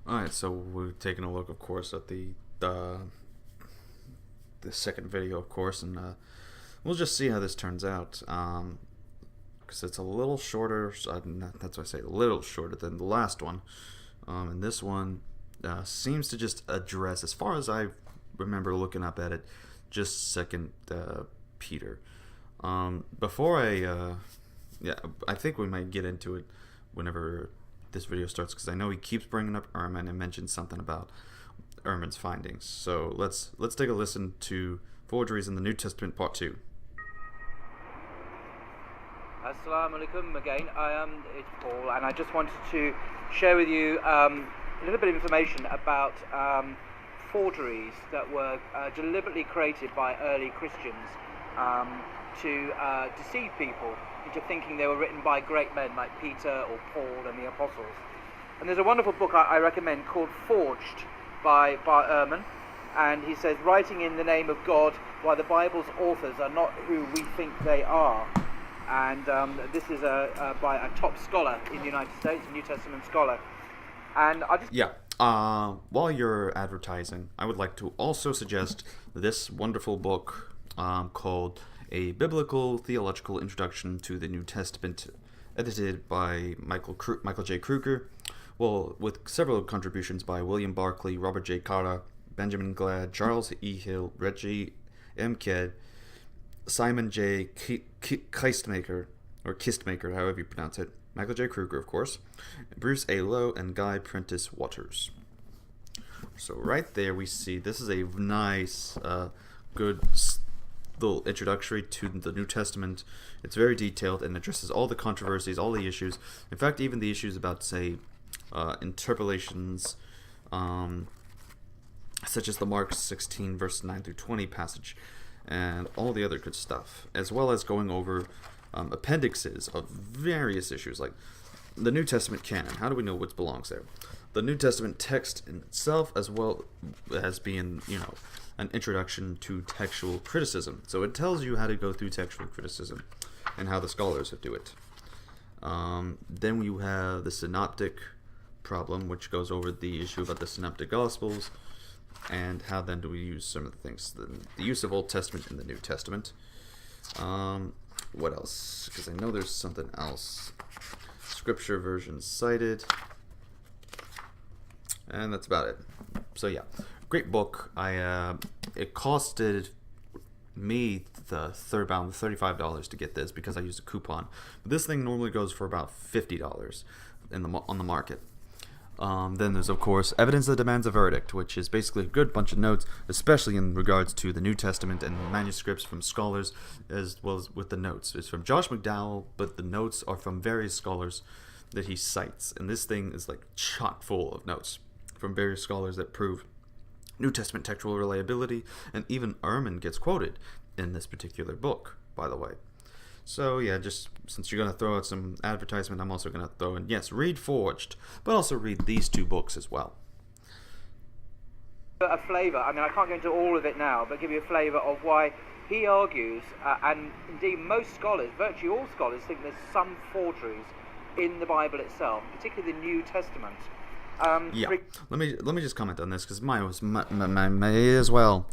Alright, so we're taking a look, of course, at the second video, of course, and we'll just see how this turns out, because it's a little shorter. That's why I say a little shorter than the last one, and this one seems to just address, as far as I remember looking up at it, just 2 Peter. Before I think we might get into it whenever this video starts, because I know he keeps bringing up Ehrman and mentions something about Ehrman's findings. So let's take a listen to Forgeries in the New Testament, Part 2.
Assalamu alaikum again. It's Paul, and I just wanted to share with you a little bit of information about forgeries that were deliberately created by early Christians to deceive people into thinking they were written by great men like Peter or Paul and the Apostles. And there's a wonderful book I recommend called Forged by Ehrman, and he says, writing in the name of God while the Bible's authors are not who we think they are. And this is by a top scholar in the United States, a New Testament scholar. And I just...
Yeah. While you're advertising, I would like to also suggest this wonderful book called A Biblical Theological Introduction to the New Testament, edited by Michael J. Kruger, well, with several contributions by William Barclay, Robert J. Carter, Benjamin Glad, Charles E. Hill, Reggie M. Kidd, Simon J. Kistmaker, however you pronounce it, Michael J. Kruger, of course, Bruce A. Lowe, and Guy Prentice Waters. So right there we see this is a nice, good little introductory to the New Testament. It's very detailed and addresses all the controversies, all the issues. In fact, even the issues about, say, interpolations, such as the Mark 16, verse 9 through 20 passage, and all the other good stuff, as well as going over appendixes of various issues, like the New Testament canon. How do we know what belongs there? The New Testament text in itself, as well as being, an introduction to textual criticism. So it tells you how to go through textual criticism and how the scholars do it. Then you have the synoptic problem, which goes over the issue about the synoptic gospels, and how then do we use some of the things, the use of Old Testament in the New Testament. What else? Because I know there's something else. Scripture versions cited, and that's about it. So yeah, great book. It costed me the $35 to get this because I used a coupon. But this thing normally goes for about $50 on the market. Then there's, of course, Evidence That Demands a Verdict, which is basically a good bunch of notes, especially in regards to the New Testament and manuscripts from scholars, as well as with the notes. It's from Josh McDowell, but the notes are from various scholars that he cites. And this thing is like chock full of notes from various scholars that prove New Testament textual reliability, and even Ehrman gets quoted in this particular book, by the way. So yeah, just since you're going to throw out some advertisement, I'm also going to throw in, yes, read Forged, but also read these two books as well.
A flavour, I can't go into all of it now, but give you a flavour of why he argues, and indeed most scholars, virtually all scholars, think there's some forgeries in the Bible itself, particularly the New Testament.
Yeah, let me just comment on this, because may as well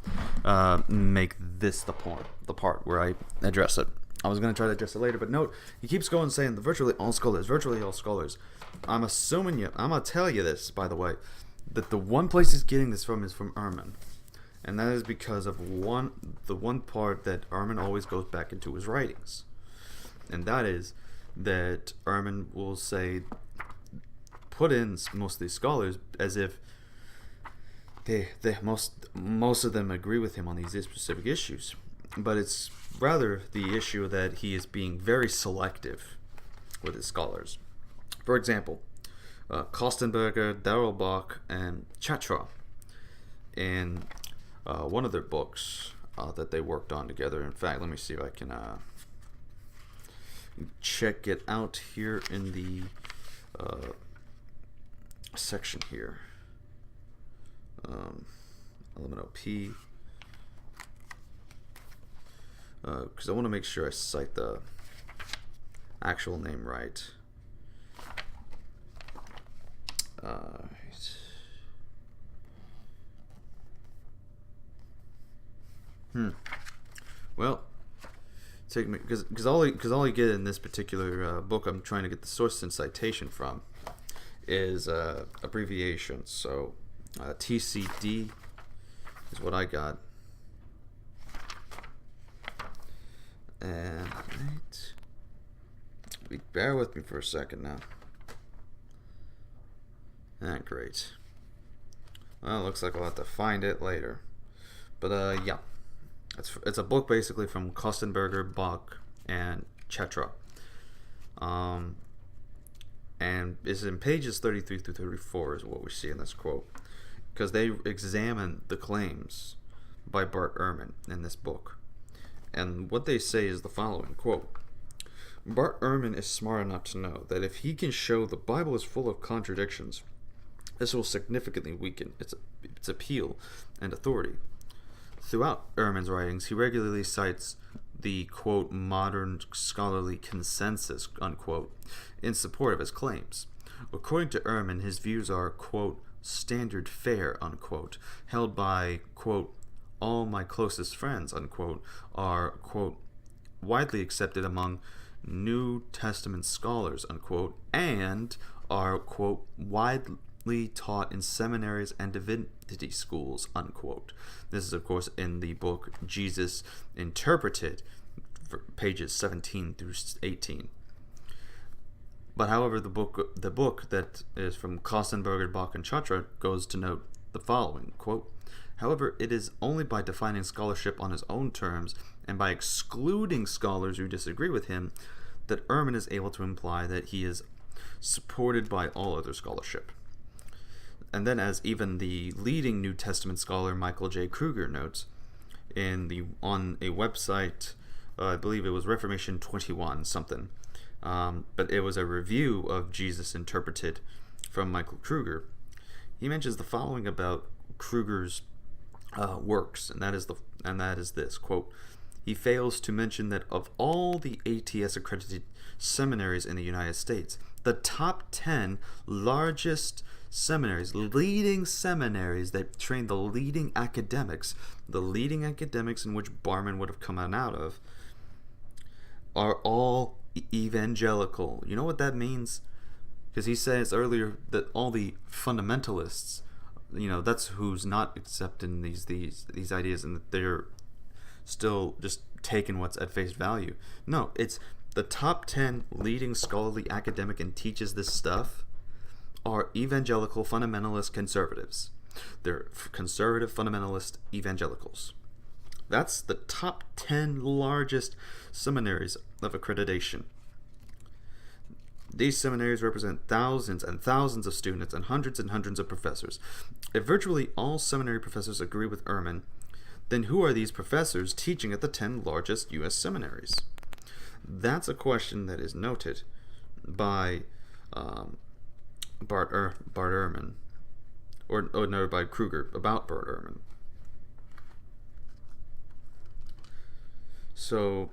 make this the part where I address it. I was going to try to address it later, but note, he keeps going saying virtually all scholars. I'm going to tell you this, by the way, that the one place he's getting this from is from Ehrman. And that is because of the one part that Ehrman always goes back into his writings. And that is that Ehrman will say, put in most of these scholars as if most of them agree with him on these specific issues. But it's rather the issue that he is being very selective with his scholars. For example, Kostenberger, Darrell Bach, and Chatra, in one of their books that they worked on together. In fact, let me see if I can check it out here in the section here. Element P. Because I want to make sure I cite the actual name right. Well, take me because all you get in this particular book I'm trying to get the source and citation from is abbreviations. So TCD is what I got. And bear with me for a second now. Great. Well, it looks like I'll have to find it later. But, yeah. It's a book basically from Kostenberger, Bach, and Chetra. And it's in pages 33 through 34 is what we see in this quote. Because they examine the claims by Bart Ehrman in this book. And what they say is the following, quote, Bart Ehrman is smart enough to know that if he can show the Bible is full of contradictions, this will significantly weaken its appeal and authority. Throughout Ehrman's writings, he regularly cites the, quote, modern scholarly consensus, unquote, in support of his claims. According to Ehrman, his views are, quote, standard fare, unquote, held by, quote, all my closest friends, unquote, are, quote, widely accepted among New Testament scholars, unquote, and are, quote, widely taught in seminaries and divinity schools, unquote. This is, of course, in the book Jesus Interpreted, pages 17 through 18. But however, the book that is from Kostenberger, Bach, and Chatra goes to note the following, quote, however, it is only by defining scholarship on his own terms and by excluding scholars who disagree with him that Ehrman is able to imply that he is supported by all other scholarship. And then, as even the leading New Testament scholar Michael J. Kruger notes, on a website, I believe it was Reformation 21 something, but it was a review of Jesus Interpreted from Michael Kruger. He mentions the following about Kruger's works, and that is this, quote, he fails to mention that of all the ATS accredited seminaries in the United States, the top 10 largest seminaries, leading seminaries that train the leading academics in which Barman would have come out of, are all evangelical. You know what that means? Because he says earlier that all the fundamentalists, that's who's not accepting these ideas, and that they're still just taking what's at face value. No, it's the top 10 leading scholarly academic and teaches this stuff are evangelical fundamentalist conservatives. They're conservative fundamentalist evangelicals. That's the top 10 largest seminaries of accreditation. These seminaries represent thousands and thousands of students and hundreds of professors. If virtually all seminary professors agree with Ehrman, then who are these professors teaching at the 10 largest U.S. seminaries? That's a question that is noted by Bart Ehrman, or noted by Kruger about Bart Ehrman. So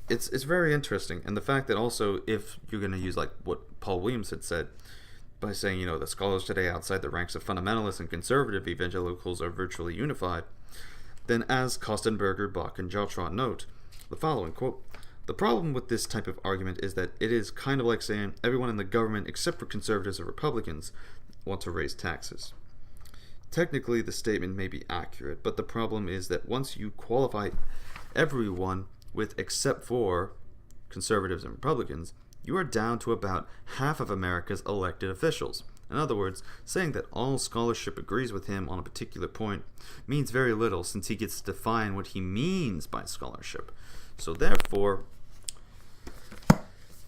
it's very interesting, and the fact that also, if you're going to use like what Paul Williams had said by saying, the scholars today outside the ranks of fundamentalists and conservative evangelicals are virtually unified, then as Kostenberger, Bach, and Jaltron note, the following, quote, the problem with this type of argument is that it is kind of like saying everyone in the government except for conservatives or Republicans want to raise taxes. Technically, the statement may be accurate, but the problem is that once you qualify everyone with except for conservatives and Republicans, you are down to about half of America's elected officials. In other words, saying that all scholarship agrees with him on a particular point means very little, since he gets to define what he means by scholarship. So therefore,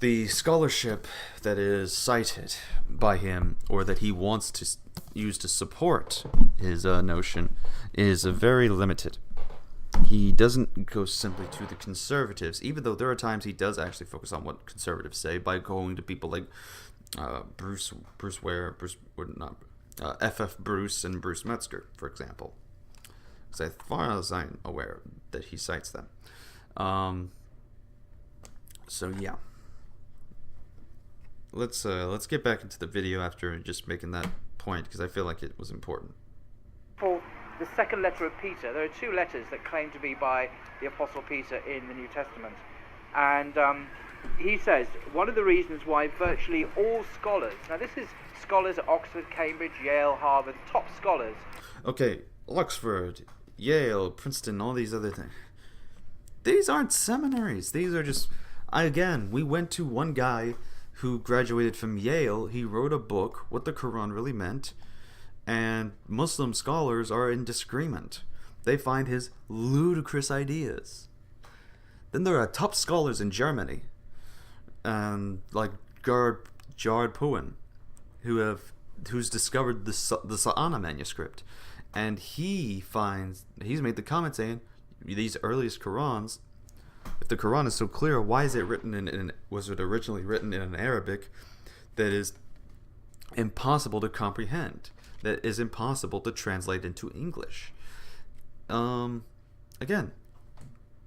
the scholarship that is cited by him, or that he wants to use to support his notion, is very limited. He doesn't go simply to the conservatives, even though there are times he does actually focus on what conservatives say by going to people like F.F. Bruce and Bruce Metzger, for example. As far as I'm aware that he cites them. So yeah. Let's get back into the video after just making that point, because I feel like it was important.
Paul, the second letter of Peter, there are two letters that claim to be by the Apostle Peter in the New Testament. And he says, one of the reasons why virtually all scholars, now this is scholars at Oxford, Cambridge, Yale, Harvard, top scholars.
Okay, Oxford, Yale, Princeton, all these other things. These aren't seminaries. These are just, again, we went to one guy who graduated from Yale, he wrote a book, What the Quran Really Meant, and Muslim scholars are in disagreement. They find his ludicrous ideas. Then there are top scholars in Germany, like Jared Puin, who's discovered the Sa'ana manuscript, and he's made the comment saying, these earliest Qurans, if the Quran is so clear, why is it written was it originally written in an Arabic that is impossible to comprehend, that is impossible to translate into English? Again,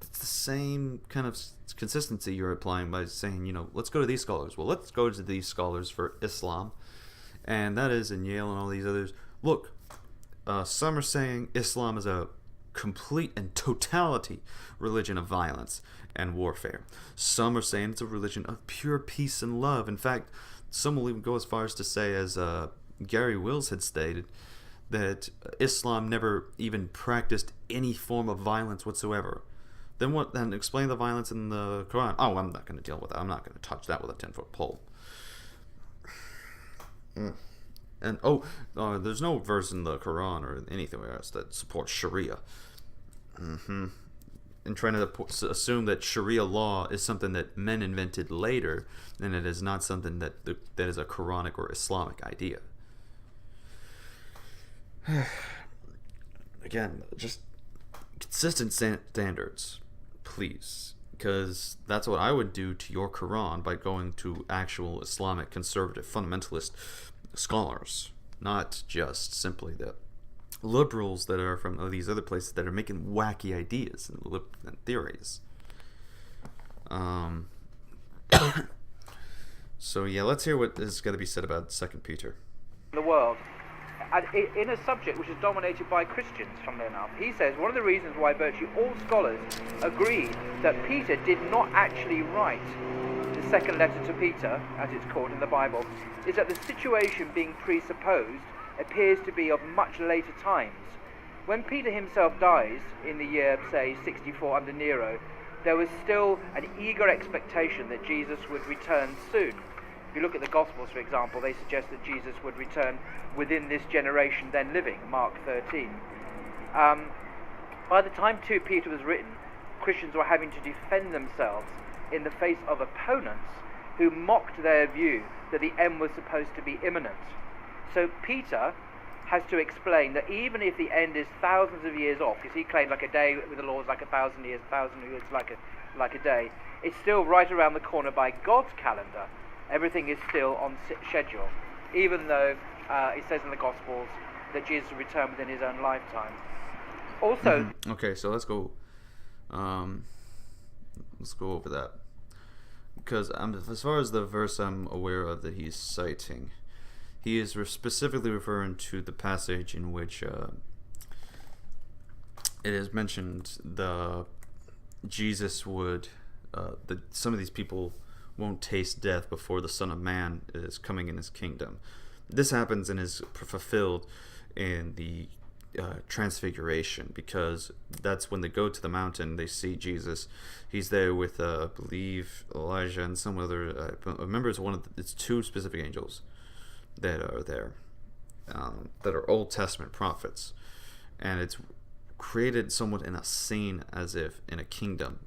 it's the same kind of consistency you're applying by saying, let's go to these scholars. Well, let's go to these scholars for Islam, and that is in Yale and all these others. Look, some are saying Islam is a complete and totality religion of violence and warfare. Some are saying it's a religion of pure peace and love. In fact, some will even go as far as to say, as Gary Wills had stated, that Islam never even practiced any form of violence whatsoever. Then what? Then explain the violence in the Quran. Oh, I'm not going to deal with that. I'm not going to touch that with a 10-foot pole. And there's no verse in the Quran or anything else that supports Sharia. And trying to assume that Sharia law is something that men invented later, and it is not something that is a Quranic or Islamic idea. Again, just consistent standards, please, because that's what I would do to your Quran by going to actual Islamic conservative fundamentalist scholars, not just simply the liberals that are from these other places that are making wacky ideas and theories. So yeah, let's hear what is going to be said about 2 Peter.
The world, and in a subject which is dominated by Christians, funnily enough. He says one of the reasons why virtually all scholars agree that Peter did not actually write the second letter to Peter, as it's called in the Bible, is that the situation being presupposed appears to be of much later times. When Peter himself dies in the year, say, 64 under Nero, there was still an eager expectation that Jesus would return soon. If you look at the Gospels, for example, they suggest that Jesus would return within this generation then living, Mark 13. By the time 2 Peter was written, Christians were having to defend themselves in the face of opponents who mocked their view that the end was supposed to be imminent. So Peter has to explain that even if the end is thousands of years off, because he claimed like a day with the Lord is like 1,000 years, 1,000 years like a day, it's still right around the corner by God's calendar. Everything is still on schedule, even though it says in the Gospels that Jesus will return within his own lifetime. Also,
okay, so let's go over that, because as far as the verse I'm aware of that he's citing, he is specifically referring to the passage in which it is mentioned Jesus would some of these people won't taste death before the Son of Man is coming in his kingdom. This happens and is fulfilled in the Transfiguration, because that's when they go to the mountain, they see Jesus. He's there with I believe Elijah and some other I remember it's two specific angels that are there, that are Old Testament prophets, and it's created somewhat in a scene as if in a kingdom,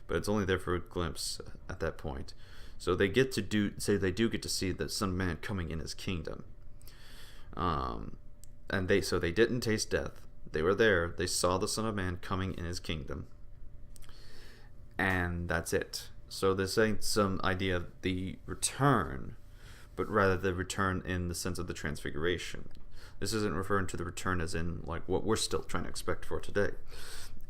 but it's only there for a glimpse at that point. So they get to do get to see the Son of Man coming in his kingdom, and they didn't taste death. They were there. They saw the Son of Man coming in his kingdom, and that's it. So this ain't some idea of the return, but rather the return in the sense of the Transfiguration. This isn't referring to the return as in like what we're still trying to expect for today.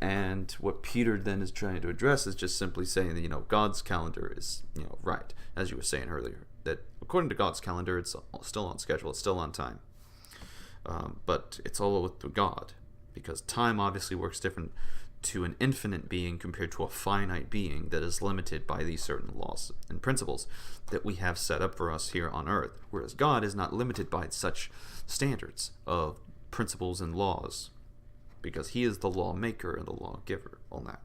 And what Peter then is trying to address is just simply saying that, God's calendar is, right, as you were saying earlier, that according to God's calendar, it's still on schedule, it's still on time. But it's all with God, because time obviously works different to an infinite being compared to a finite being that is limited by these certain laws and principles that we have set up for us here on earth, whereas God is not limited by such standards of principles and laws, because he is the lawmaker and the lawgiver on that.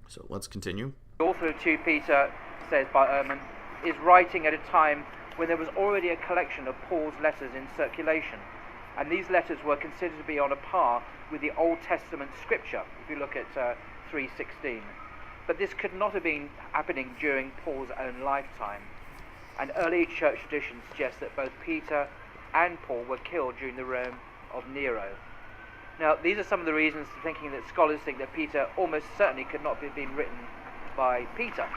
So let's continue.
also 2 Peter says by Ehrman, is writing at a time when there was already a collection of Paul's letters in circulation, and these letters were considered to be on a par with the Old Testament scripture, if you look at 3:16. But this could not have been happening during Paul's own lifetime, and early church tradition suggests that both Peter and Paul were killed during the reign of Nero. Now, these are some of the reasons for thinking that scholars think that Peter almost certainly could not have been written by Peter.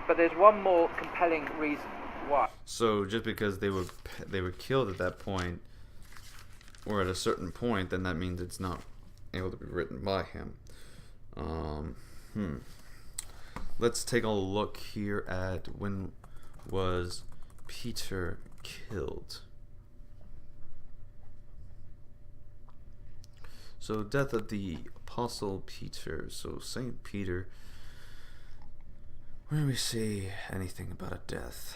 But there's one more compelling reason why.
So just because they were killed at that point, or at a certain point, then that means it's not able to be written by him. Let's take a look here at when was Peter killed. So death of the Apostle Peter. So Saint Peter. Where do we see anything about a death?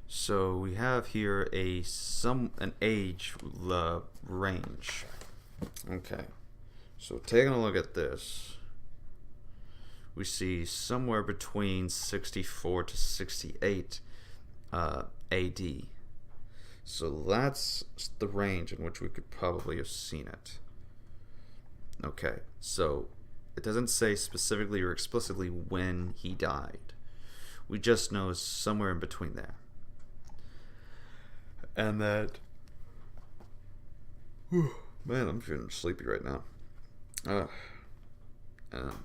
So we have here an age range. Okay. So taking a look at this, we see somewhere between 64 to 68 AD. So that's the range in which we could probably have seen it. Okay, so it doesn't say specifically or explicitly when he died. We just know somewhere in between there. And that... Man, I'm feeling sleepy right now.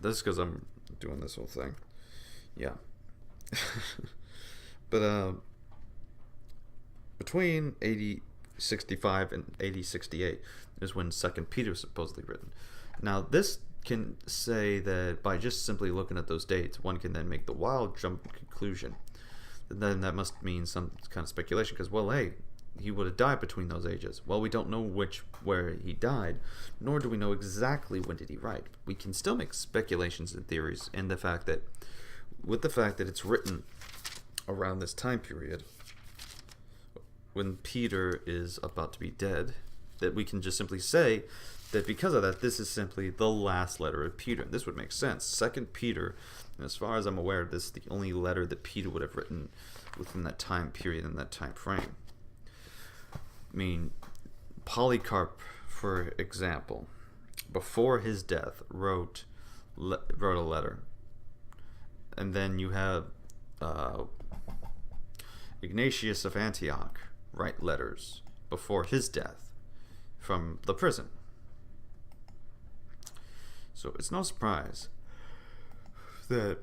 This is because I'm doing this whole thing. Yeah. But between AD 65 and AD 68 is when 2nd Peter was supposedly written. Now, this can say that by just simply looking at those dates, one can then make the wild jump conclusion. Then that must mean some kind of speculation, because, well, hey, he would have died between those ages. Well, we don't know where he died, nor do we know exactly when did he write. We can still make speculations and theories in the fact that, with the fact that it's written around this time period, when Peter is about to be dead, that we can just simply say that because of that, this is simply the last letter of Peter. This would make sense. 2nd Peter, and as far as I'm aware, this is the only letter that Peter would have written within that time period and that time frame. I mean, Polycarp, for example, before his death, wrote a letter. And then you have Ignatius of Antioch write letters before his death from the prison. So it's no surprise that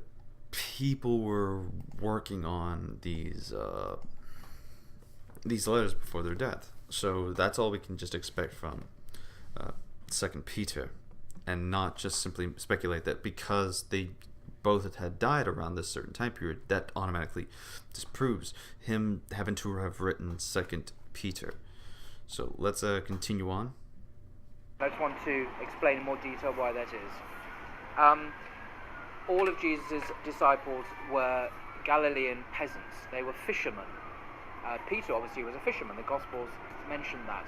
people were working on these letters before their death. So that's all we can just expect from 2nd Peter, and not just simply speculate that because they both had died around this certain time period, that automatically disproves him having to have written 2nd Peter. So let's continue on.
I just want to explain in more detail why that is. All of Jesus' disciples were Galilean peasants. They were fishermen. Peter obviously was a fisherman. The Gospels mention that.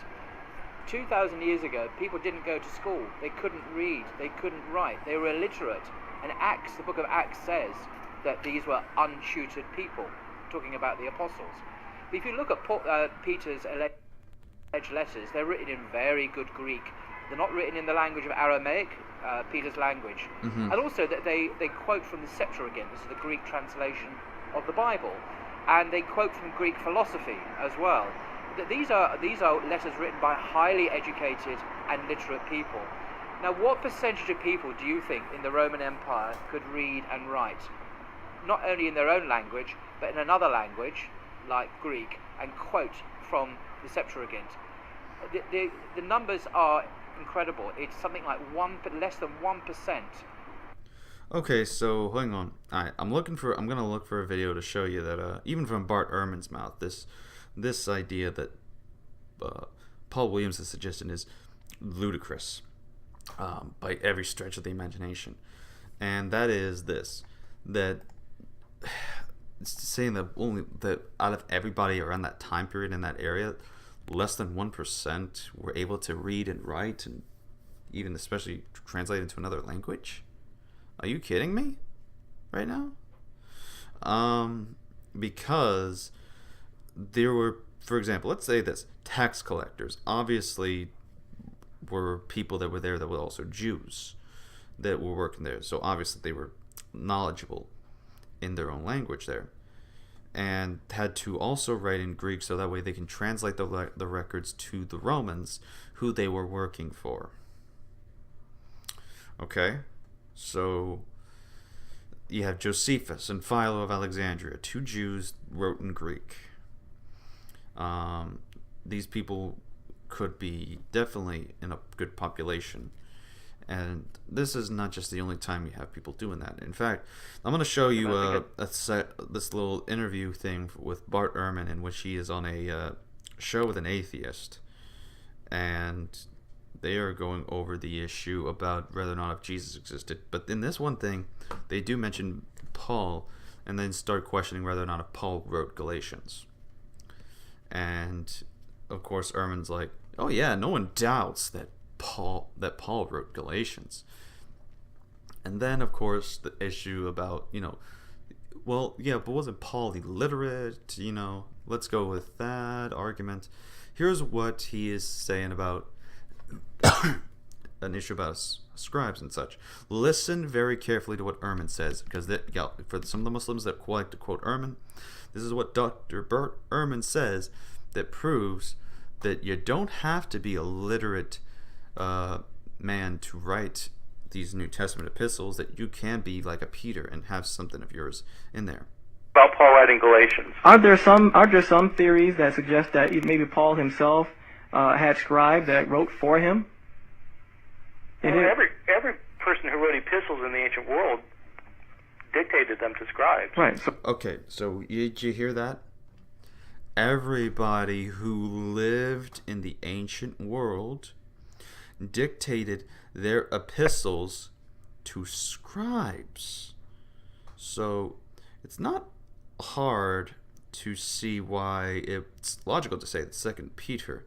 2,000 years ago, people didn't go to school. They couldn't read. They couldn't write. They were illiterate. And Acts, the book of Acts, says that these were untutored people, talking about the apostles. But if you look at Peter's alleged letters, they're written in very good Greek. They're not written in the language of Aramaic, Peter's language.
Mm-hmm.
And also that they quote from the Septuagint, this is the Greek translation of the Bible. And they quote from Greek philosophy as well. These are letters written by highly educated and literate people. Now, what percentage of people do you think in the Roman Empire could read and write? Not only in their own language, but in another language, like Greek, and quote from the Septuagint. The numbers are incredible. It's something like less than 1%.
Okay, so hang on. I'm gonna look for a video to show you that even from Bart Ehrman's mouth, this idea that Paul Williams has suggested is ludicrous by every stretch of the imagination, and that is that it's saying that out of everybody around that time period in that area, less than 1% were able to read and write, and even especially translate into another language. Are you kidding me? Right now? Because there were, for example, let's say this, tax collectors obviously were people that were there that were also Jews that were working there. So obviously they were knowledgeable in their own language there, and had to also write in Greek so that way they can translate the records to the Romans who they were working for. Okay? So you have Josephus and Philo of Alexandria, 2 Jews wrote in Greek. These people could be definitely in a good population. And this is not just the only time you have people doing that. In fact, I'm going to show you this little interview thing with Bart Ehrman, in which he is on a show with an atheist. And they are going over the issue about whether or not if Jesus existed. But in this one thing, they do mention Paul, and then start questioning whether or not if Paul wrote Galatians. And, of course, Ehrman's like, oh yeah, no one doubts that Paul wrote Galatians. And then, of course, the issue about, well, yeah, but wasn't Paul illiterate? Let's go with that argument. Here's what he is saying about an issue about scribes and such. Listen very carefully to what Ehrman says, because for some of the Muslims that like to quote Ehrman, this is what Dr. Bert Ehrman says that proves that you don't have to be a literate man to write these New Testament epistles, that you can be like a Peter and have something of yours in there.
About Paul writing Galatians.
Are there some theories that suggest that maybe Paul himself had scribes that wrote for him?
Well, every person who wrote epistles in the ancient world dictated them to scribes.
Right.
So did you hear that? Everybody who lived in the ancient world dictated their epistles to scribes. So it's not hard to see why it's logical to say that 2 Peter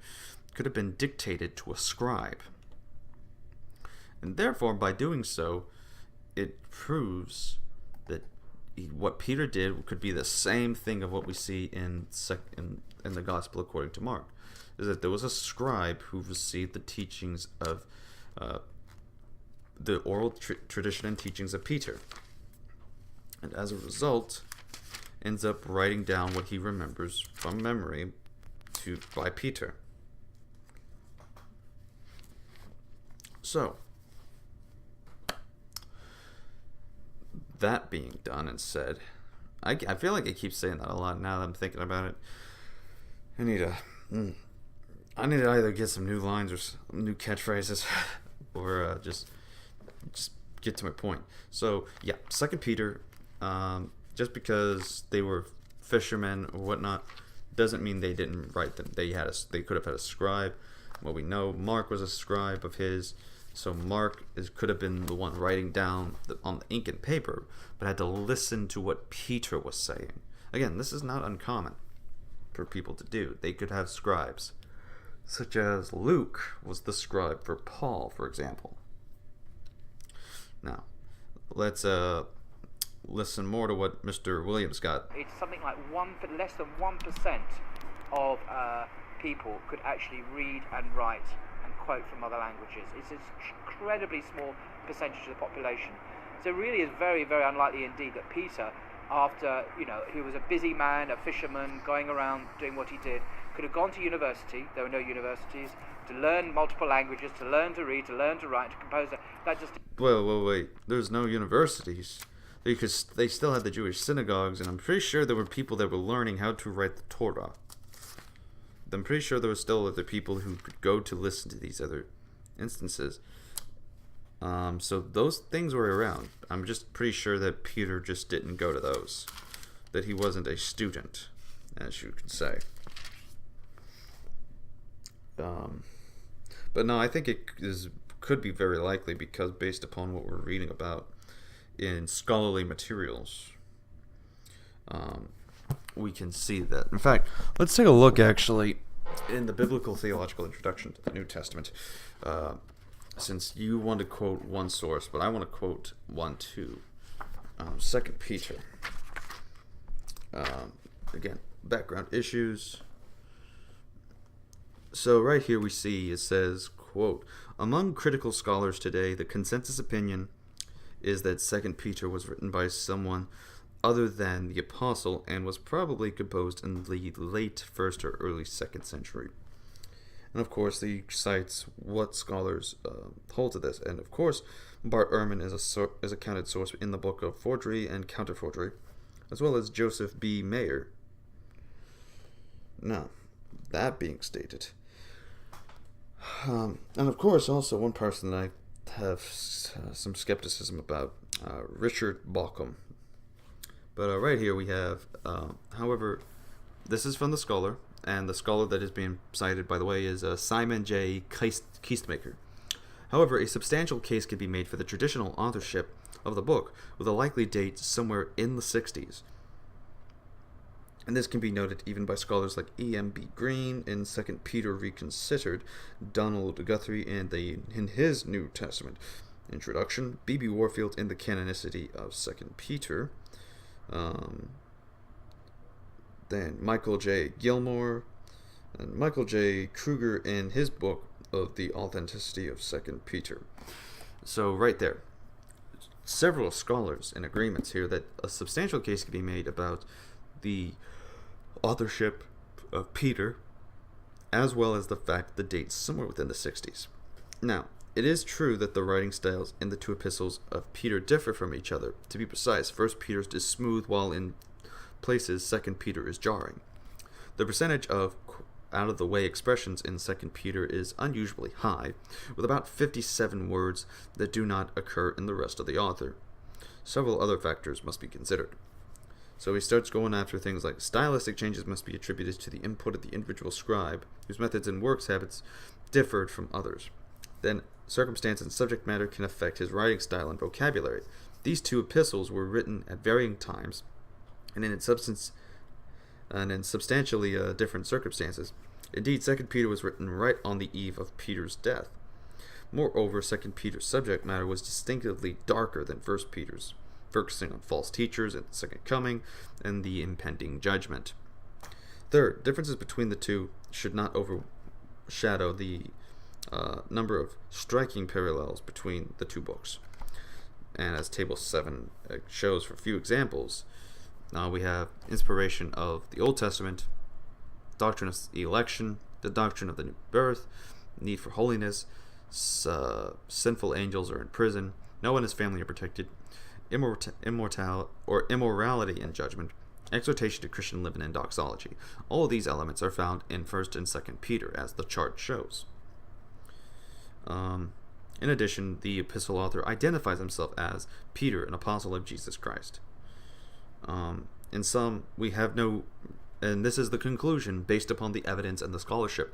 could have been dictated to a scribe. And therefore, by doing so, it proves that what Peter did could be the same thing of what we see in the Gospel according to Mark. Is that there was a scribe who received the teachings of the oral tradition and teachings of Peter, and as a result ends up writing down what he remembers from memory by Peter. So that being done and said, I feel like I keep saying that a lot now that I'm thinking about it. I need to either get some new lines or some new catchphrases, or just get to my point. So yeah, 2 Peter, just because they were fishermen or whatnot, doesn't mean they didn't write them. They could have had a scribe. Well, we know Mark was a scribe of his, so Mark could have been the one writing down on the ink and paper, but had to listen to what Peter was saying. Again, this is not uncommon for people to do. They could have scribes, such as Luke was the scribe for Paul, for example. Now, let's listen more to what Mr. Williams got.
It's something like less than 1% of people could actually read and write and quote from other languages. It's an incredibly small percentage of the population. So it really is very, very unlikely indeed that Peter, after, he was a busy man, a fisherman, going around doing what he did, could have gone to university. There were no universities. To learn multiple languages, to learn to read, to learn to write, to compose. That just...
Wait. There's no universities. Because they still had the Jewish synagogues, and I'm pretty sure there were people that were learning how to write the Torah. I'm pretty sure there were still other people who could go to listen to these other instances. So those things were around. I'm just pretty sure that Peter just didn't go to those. That he wasn't a student, as you could say. But no, I think it could be very likely, because based upon what we're reading about in scholarly materials, we can see that. In fact, let's take a look actually in the Biblical Theological Introduction to the New Testament. since you want to quote one source, but I want to quote one too. 2 Peter. Again, background issues. So right here we see it says, quote, among critical scholars today, the consensus opinion is that 2 Peter was written by someone other than the apostle and was probably composed in the late 1st or early 2nd century. And of course, he cites what scholars hold to this. And of course, Bart Ehrman is a counted source in the book of Forgery and Counterforgery, as well as Joseph B. Mayer. Now, that being stated, and of course, also one person that I have some skepticism about, Richard Bauckham. But right here we have, however, this is from the scholar, and the scholar that is being cited, by the way, is Simon J. Keistmaker. However, a substantial case can be made for the traditional authorship of the book, with a likely date somewhere in the 60s. And this can be noted even by scholars like E.M.B. Green in 2 Peter Reconsidered, Donald Guthrie in his New Testament introduction, B.B. Warfield in the canonicity of 2 Peter, then Michael J. Gilmore, and Michael J. Kruger in his book of the authenticity of 2 Peter. So right there, several scholars in agreements here that a substantial case can be made about the authorship of Peter, as well as the fact the date's somewhere within the 60s. Now, it is true that the writing styles in the two epistles of Peter differ from each other. To be precise, 1 Peter's is smooth, while in places 2 Peter is jarring. The percentage of out-of-the-way expressions in 2 Peter is unusually high, with about 57 words that do not occur in the rest of the author. Several other factors must be considered. So he starts going after things like stylistic changes must be attributed to the input of the individual scribe, whose methods and works habits differed from others. Then circumstance and subject matter can affect his writing style and vocabulary. These two epistles were written at varying times and in substantially different circumstances. Indeed, 2 Peter was written right on the eve of Peter's death. Moreover, 2 Peter's subject matter was distinctively darker than 1 Peter's, focusing on false teachers and the second coming and the impending judgment. Third, differences between the two should not overshadow the number of striking parallels between the two books. And as Table 7 shows for a few examples, we have inspiration of the Old Testament, doctrine of election, the doctrine of the new birth, need for holiness, sinful angels are in prison, Noah and his family are protected, immorality and judgment, exhortation to Christian living and doxology. All of these elements are found in 1 and 2 Peter, as the chart shows. In addition, the epistle author identifies himself as Peter, an apostle of Jesus Christ. In sum, we have no, and this is the conclusion based upon the evidence and the scholarship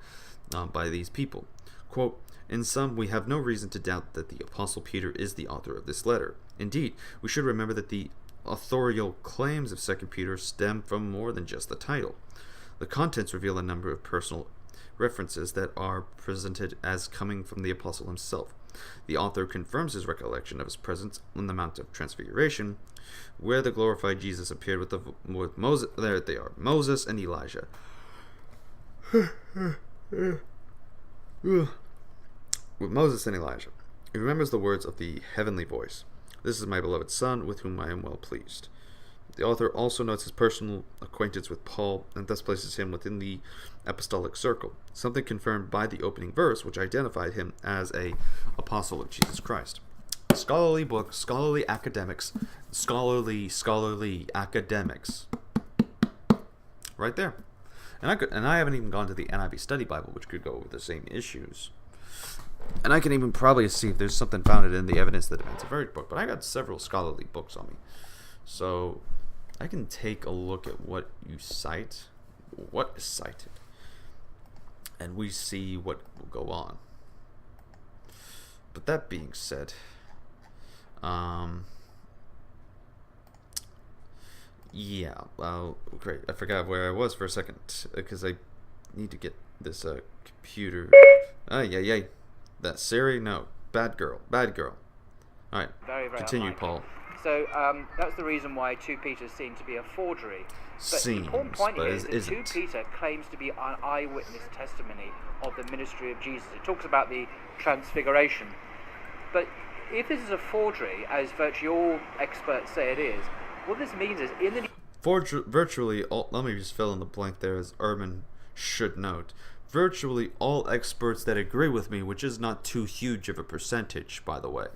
by these people. Quote, in sum, we have no reason to doubt that the Apostle Peter is the author of this letter. Indeed, we should remember that the authorial claims of 2 Peter stem from more than just the title. The contents reveal a number of personal references that are presented as coming from the apostle himself. The author confirms his recollection of his presence on the Mount of Transfiguration, where the glorified Jesus appeared with Moses. There they are, Moses and Elijah. With Moses and Elijah. He remembers the words of the heavenly voice. This is my beloved Son, with whom I am well pleased. The author also notes his personal acquaintance with Paul, and thus places him within the apostolic circle, something confirmed by the opening verse, which identified him as an apostle of Jesus Christ. Scholarly book, scholarly academics, scholarly academics. Right there. And I haven't even gone to the NIV Study Bible, which could go over the same issues. And I can even probably see if there's something founded in the evidence that demands a verdict book. But I got several scholarly books on me. So I can take a look at what you cite, what is cited, and we see what will go on. But that being said, yeah, well, great. I forgot where I was for a second because I need to get this computer. Yeah. That Siri? No. Bad girl. Bad girl. All right.
Very, very
Continue,
unlikely.
Paul.
So that's the reason why 2 Peter is seen to be a forgery. But the important point here is that 2 Peter claims to be an eyewitness testimony of the ministry of Jesus. It talks about the transfiguration. But if this is a forgery, as virtually all experts say it is, what this means is in the...
Virtually all... Let me just fill in the blank there, as Urban should note. Virtually all experts that agree with me, which is not too huge of a percentage, by the way.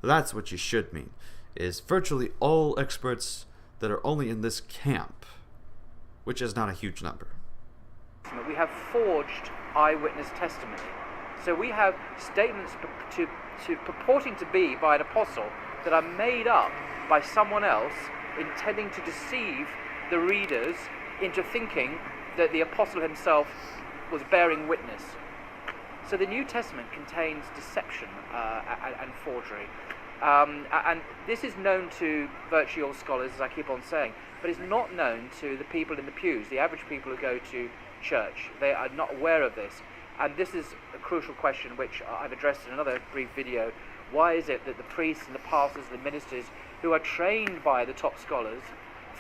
That's what you should mean, is virtually all experts that are only in this camp, which is not a huge number.
We have forged eyewitness testimony. So we have statements purporting to be by an apostle that are made up by someone else intending to deceive the readers into thinking that the apostle himself was bearing witness. So the New Testament contains deception and forgery. And this is known to virtually all scholars, as I keep on saying, but it's not known to the people in the pews, the average people who go to church. They are not aware of this. And this is a crucial question which I've addressed in another brief video. Why is it that the priests and the pastors and the ministers who are trained by the top scholars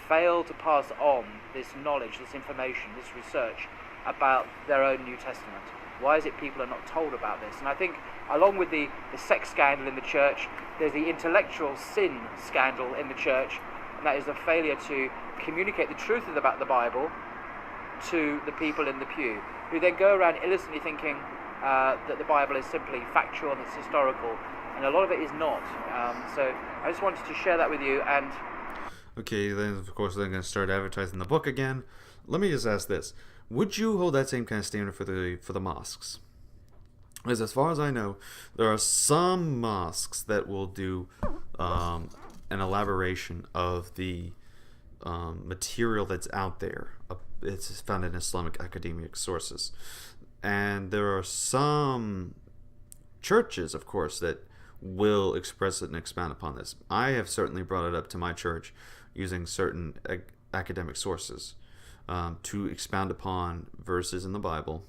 fail to pass on this knowledge, this information, this research about their own New Testament? Why is it people are not told about this? And I think along with the sex scandal in the church, there's the intellectual sin scandal in the church, and that is the failure to communicate the truth about the Bible to the people in the pew, who then go around innocently thinking that the Bible is simply factual and it's historical, and a lot of it is not. So I just wanted to share that with you. And
okay, then of course they're going to start advertising the book again. Let me just ask this: would you hold that same kind of standard for the mosques? Because as far as I know, there are some mosques that will do an elaboration of the material that's out there. It's found in Islamic academic sources. And there are some churches, of course, that will express it and expound upon this. I have certainly brought it up to my church using certain academic sources to expound upon verses in the Bible.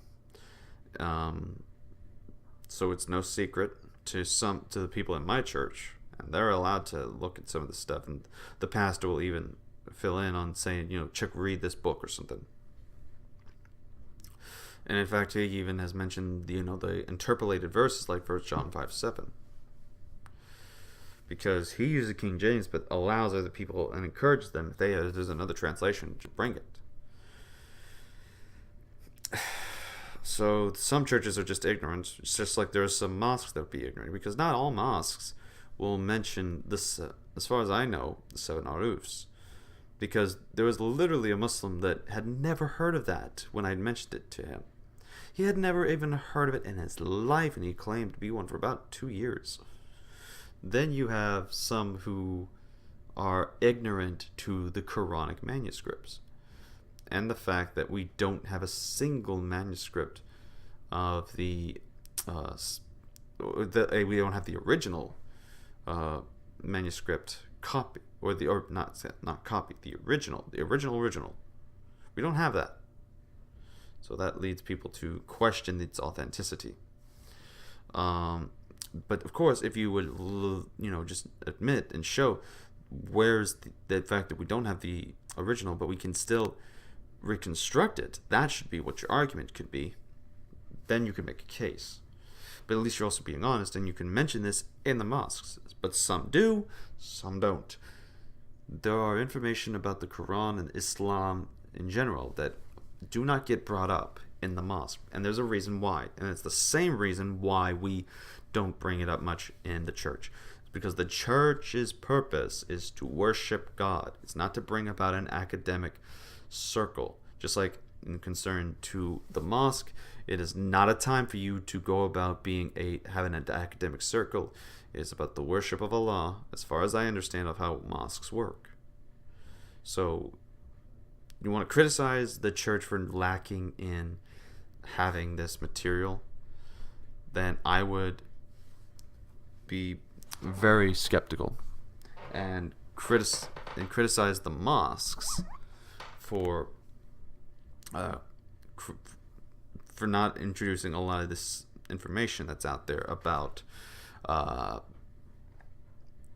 So it's no secret to the people in my church, and they're allowed to look at some of the stuff, and the pastor will even fill in on saying, Chuck, read this book or something. And in fact, he even has mentioned the interpolated verses like 1 John 5:7, because he uses King James but allows other people and encourages them, if there's another translation, to bring it. So some churches are just ignorant. It's just like there are some mosques that would be ignorant, because not all mosques will mention this, as far as I know, the 7 arufs. Because there was literally a Muslim that had never heard of that when I mentioned it to him. He had never even heard of it in his life, and he claimed to be one for about 2 years. Then you have some who are ignorant to the Quranic manuscripts, and the fact that we don't have a single manuscript of we don't have the original manuscript copy, the original. We don't have that. So that leads people to question its authenticity. But of course, if you would, just admit and show where's the fact that we don't have the original, but we can still reconstruct it, that should be what your argument could be. Then you can make a case. But at least you're also being honest, and you can mention this in the mosques. But some do, some don't. There are information about the Quran and Islam in general that do not get brought up in the mosque, and there's a reason why, and it's the same reason why we don't bring it up much in the church. It's because the church's purpose is to worship God. It's not to bring about an academic circle. Just like in concern to the mosque, it is not a time for you to go about having an academic circle. It is about the worship of Allah, as far as I understand of how mosques work. So you want to criticize the church for lacking in having this material, then I would be very skeptical and criticize the mosques for not introducing a lot of this information that's out there about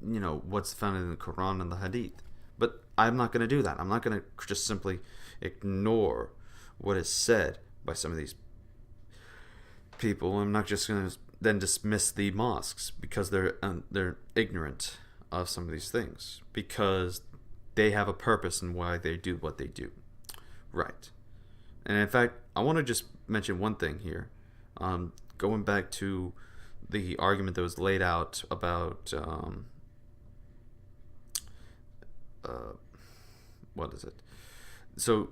what's found in the Quran and the Hadith. But I'm not going to do that. I'm not going to just simply ignore what is said by some of these people. I'm not just going to then dismiss the mosques because they're ignorant of some of these things, because they have a purpose in why they do what they do. Right. And in fact, I want to just mention one thing here. Going back to the argument that was laid out about what is it? So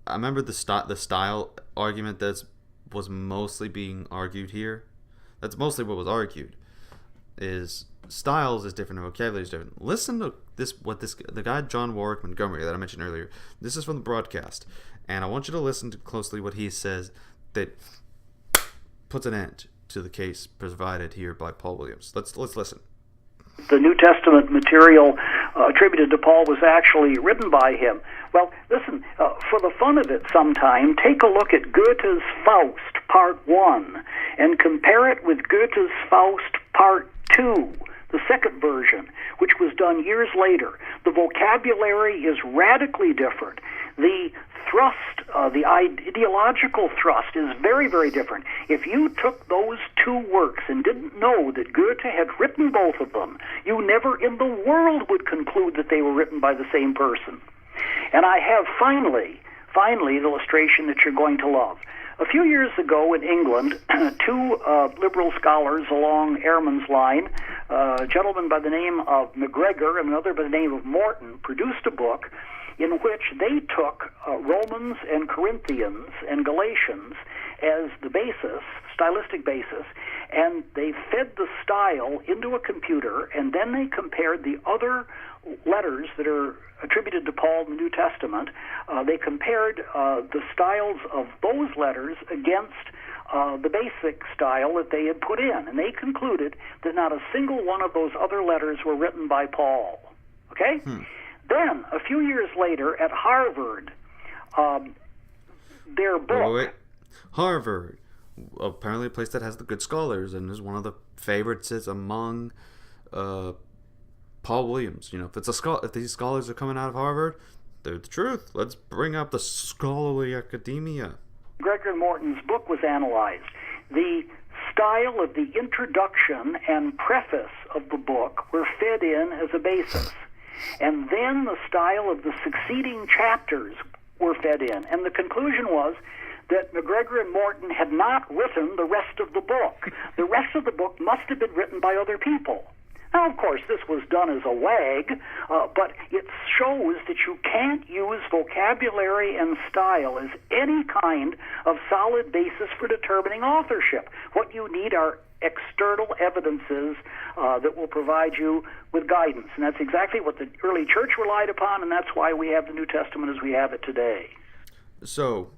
I remember the style argument that was mostly being argued here. That's mostly what was argued. Is styles is different and vocabulary is different. Listen to the guy John Warwick Montgomery that I mentioned earlier. This is from the broadcast, and I want you to listen to closely what he says that puts an end to the case provided here by Paul Williams. Let's listen.
The New Testament material attributed to Paul was actually written by him. Well, listen, for the fun of it sometime, take a look at Goethe's Faust, Part 1, and compare it with Goethe's Faust, Part 2, the second version, which was done years later. The vocabulary is radically different. The thrust, the ideological thrust is very, very different. If you took those two works and didn't know that Goethe had written both of them, you never in the world would conclude that they were written by the same person. And I have finally the illustration that you're going to love. A few years ago in England, two liberal scholars along Ehrman's line, a gentleman by the name of McGregor and another by the name of Morton, produced a book in which they took Romans and Corinthians and Galatians as the basis, stylistic basis, and they fed the style into a computer, and then they compared the other letters that are attributed to Paul in the New Testament. They compared the styles of those letters against the basic style that they had put in, and they concluded that not a single one of those other letters were written by Paul. Okay? Then, a few years later, at Harvard, their book...
Wait. Harvard, apparently a place that has the good scholars, and is one of the favorites among Paul Williams. If these scholars are coming out of Harvard, they're the truth. Let's bring up the scholarly academia.
Gregor and Morton's book was analyzed. The style of the introduction and preface of the book were fed in as a basis. And then the style of the succeeding chapters were fed in. And the conclusion was that McGregor and Morton had not written the rest of the book. The rest of the book must have been written by other people. Now, of course, this was done as a wag, but it shows that you can't use vocabulary and style as any kind of solid basis for determining authorship. What you need are external evidences that will provide you with guidance. And that's exactly what the early church relied upon, and that's why we have the New Testament as we have it today.
So,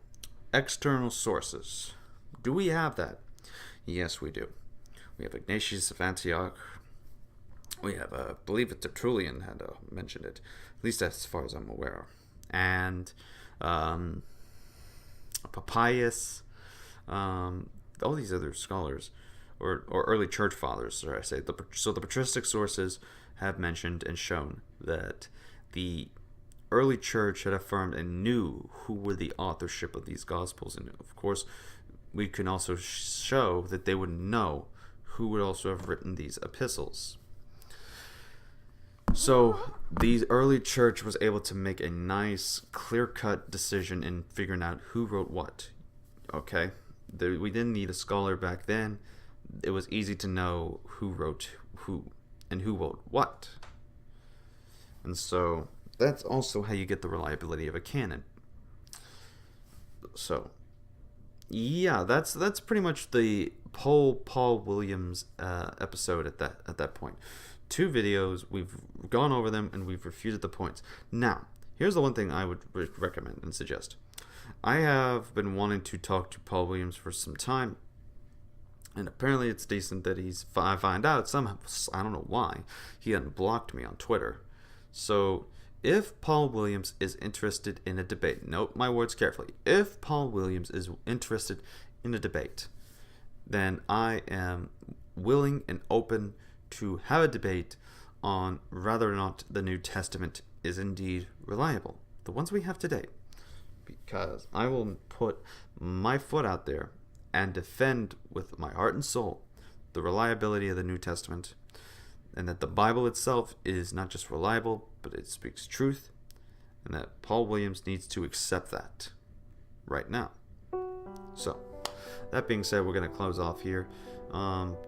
external sources. Do we have that? Yes, we do. We have Ignatius of Antioch. We have, I believe it's Tertullian had mentioned it, at least as far as I'm aware. And Papias, all these other scholars, or early church fathers, should I say. So the patristic sources have mentioned and shown that the early church had affirmed and knew who were the authorship of these gospels. And of course, we can also show that they would know who would also have written these epistles. So the early church was able to make a nice, clear-cut decision in figuring out who wrote what. Okay? We didn't need a scholar back then. It was easy to know who wrote who and who wrote what. And so that's also how you get the reliability of a canon. So, yeah, that's pretty much the Paul Williams episode at that point. 2 videos, we've gone over them, and we've refuted the points. Now, here's the one thing I would recommend and suggest. I have been wanting to talk to Paul Williams for some time, and apparently it's decent that I find out somehow, I don't know why, he unblocked me on Twitter. So, if Paul Williams is interested in a debate, note my words carefully, if Paul Williams is interested in a debate, then I am willing and open to have a debate on whether or not the New Testament is indeed reliable, the ones we have today, because I will put my foot out there and defend with my heart and soul the reliability of the New Testament, and that the Bible itself is not just reliable, but it speaks truth, and that Paul Williams needs to accept that right now. So, that being said, we're going to close off here.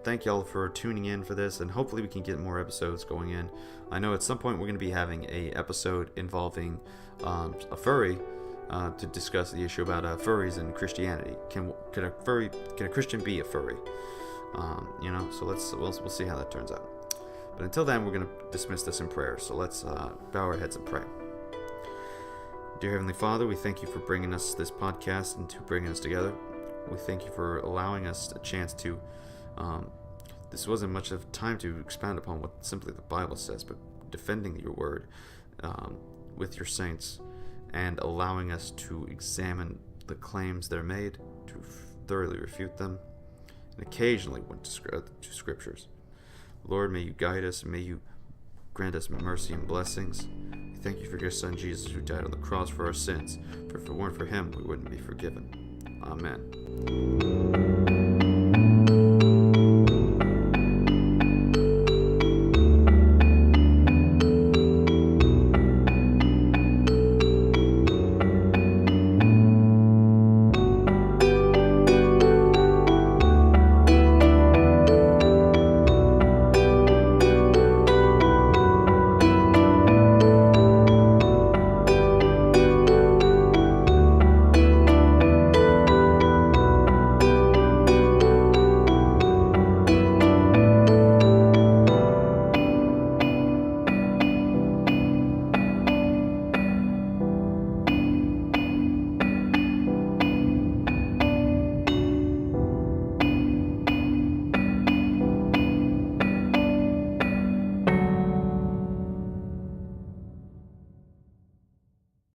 Thank y'all for tuning in for this, and hopefully we can get more episodes going in. I know at some point we're going to be having a episode involving a furry to discuss the issue about furries and Christianity. Can a Christian be a furry? So we'll see how that turns out. But until then, we're going to dismiss this in prayer. So let's bow our heads and pray. Dear Heavenly Father, we thank you for bringing us this podcast and to bringing us together. We thank you for allowing us a chance to, this wasn't much of time to expound upon what simply the Bible says, but defending your word with your saints and allowing us to examine the claims that are made, to thoroughly refute them, and occasionally went to scriptures. Lord, may you guide us, and may you grant us mercy and blessings. We thank you for your Son, Jesus, who died on the cross for our sins, for if it weren't for him, we wouldn't be forgiven. Amen.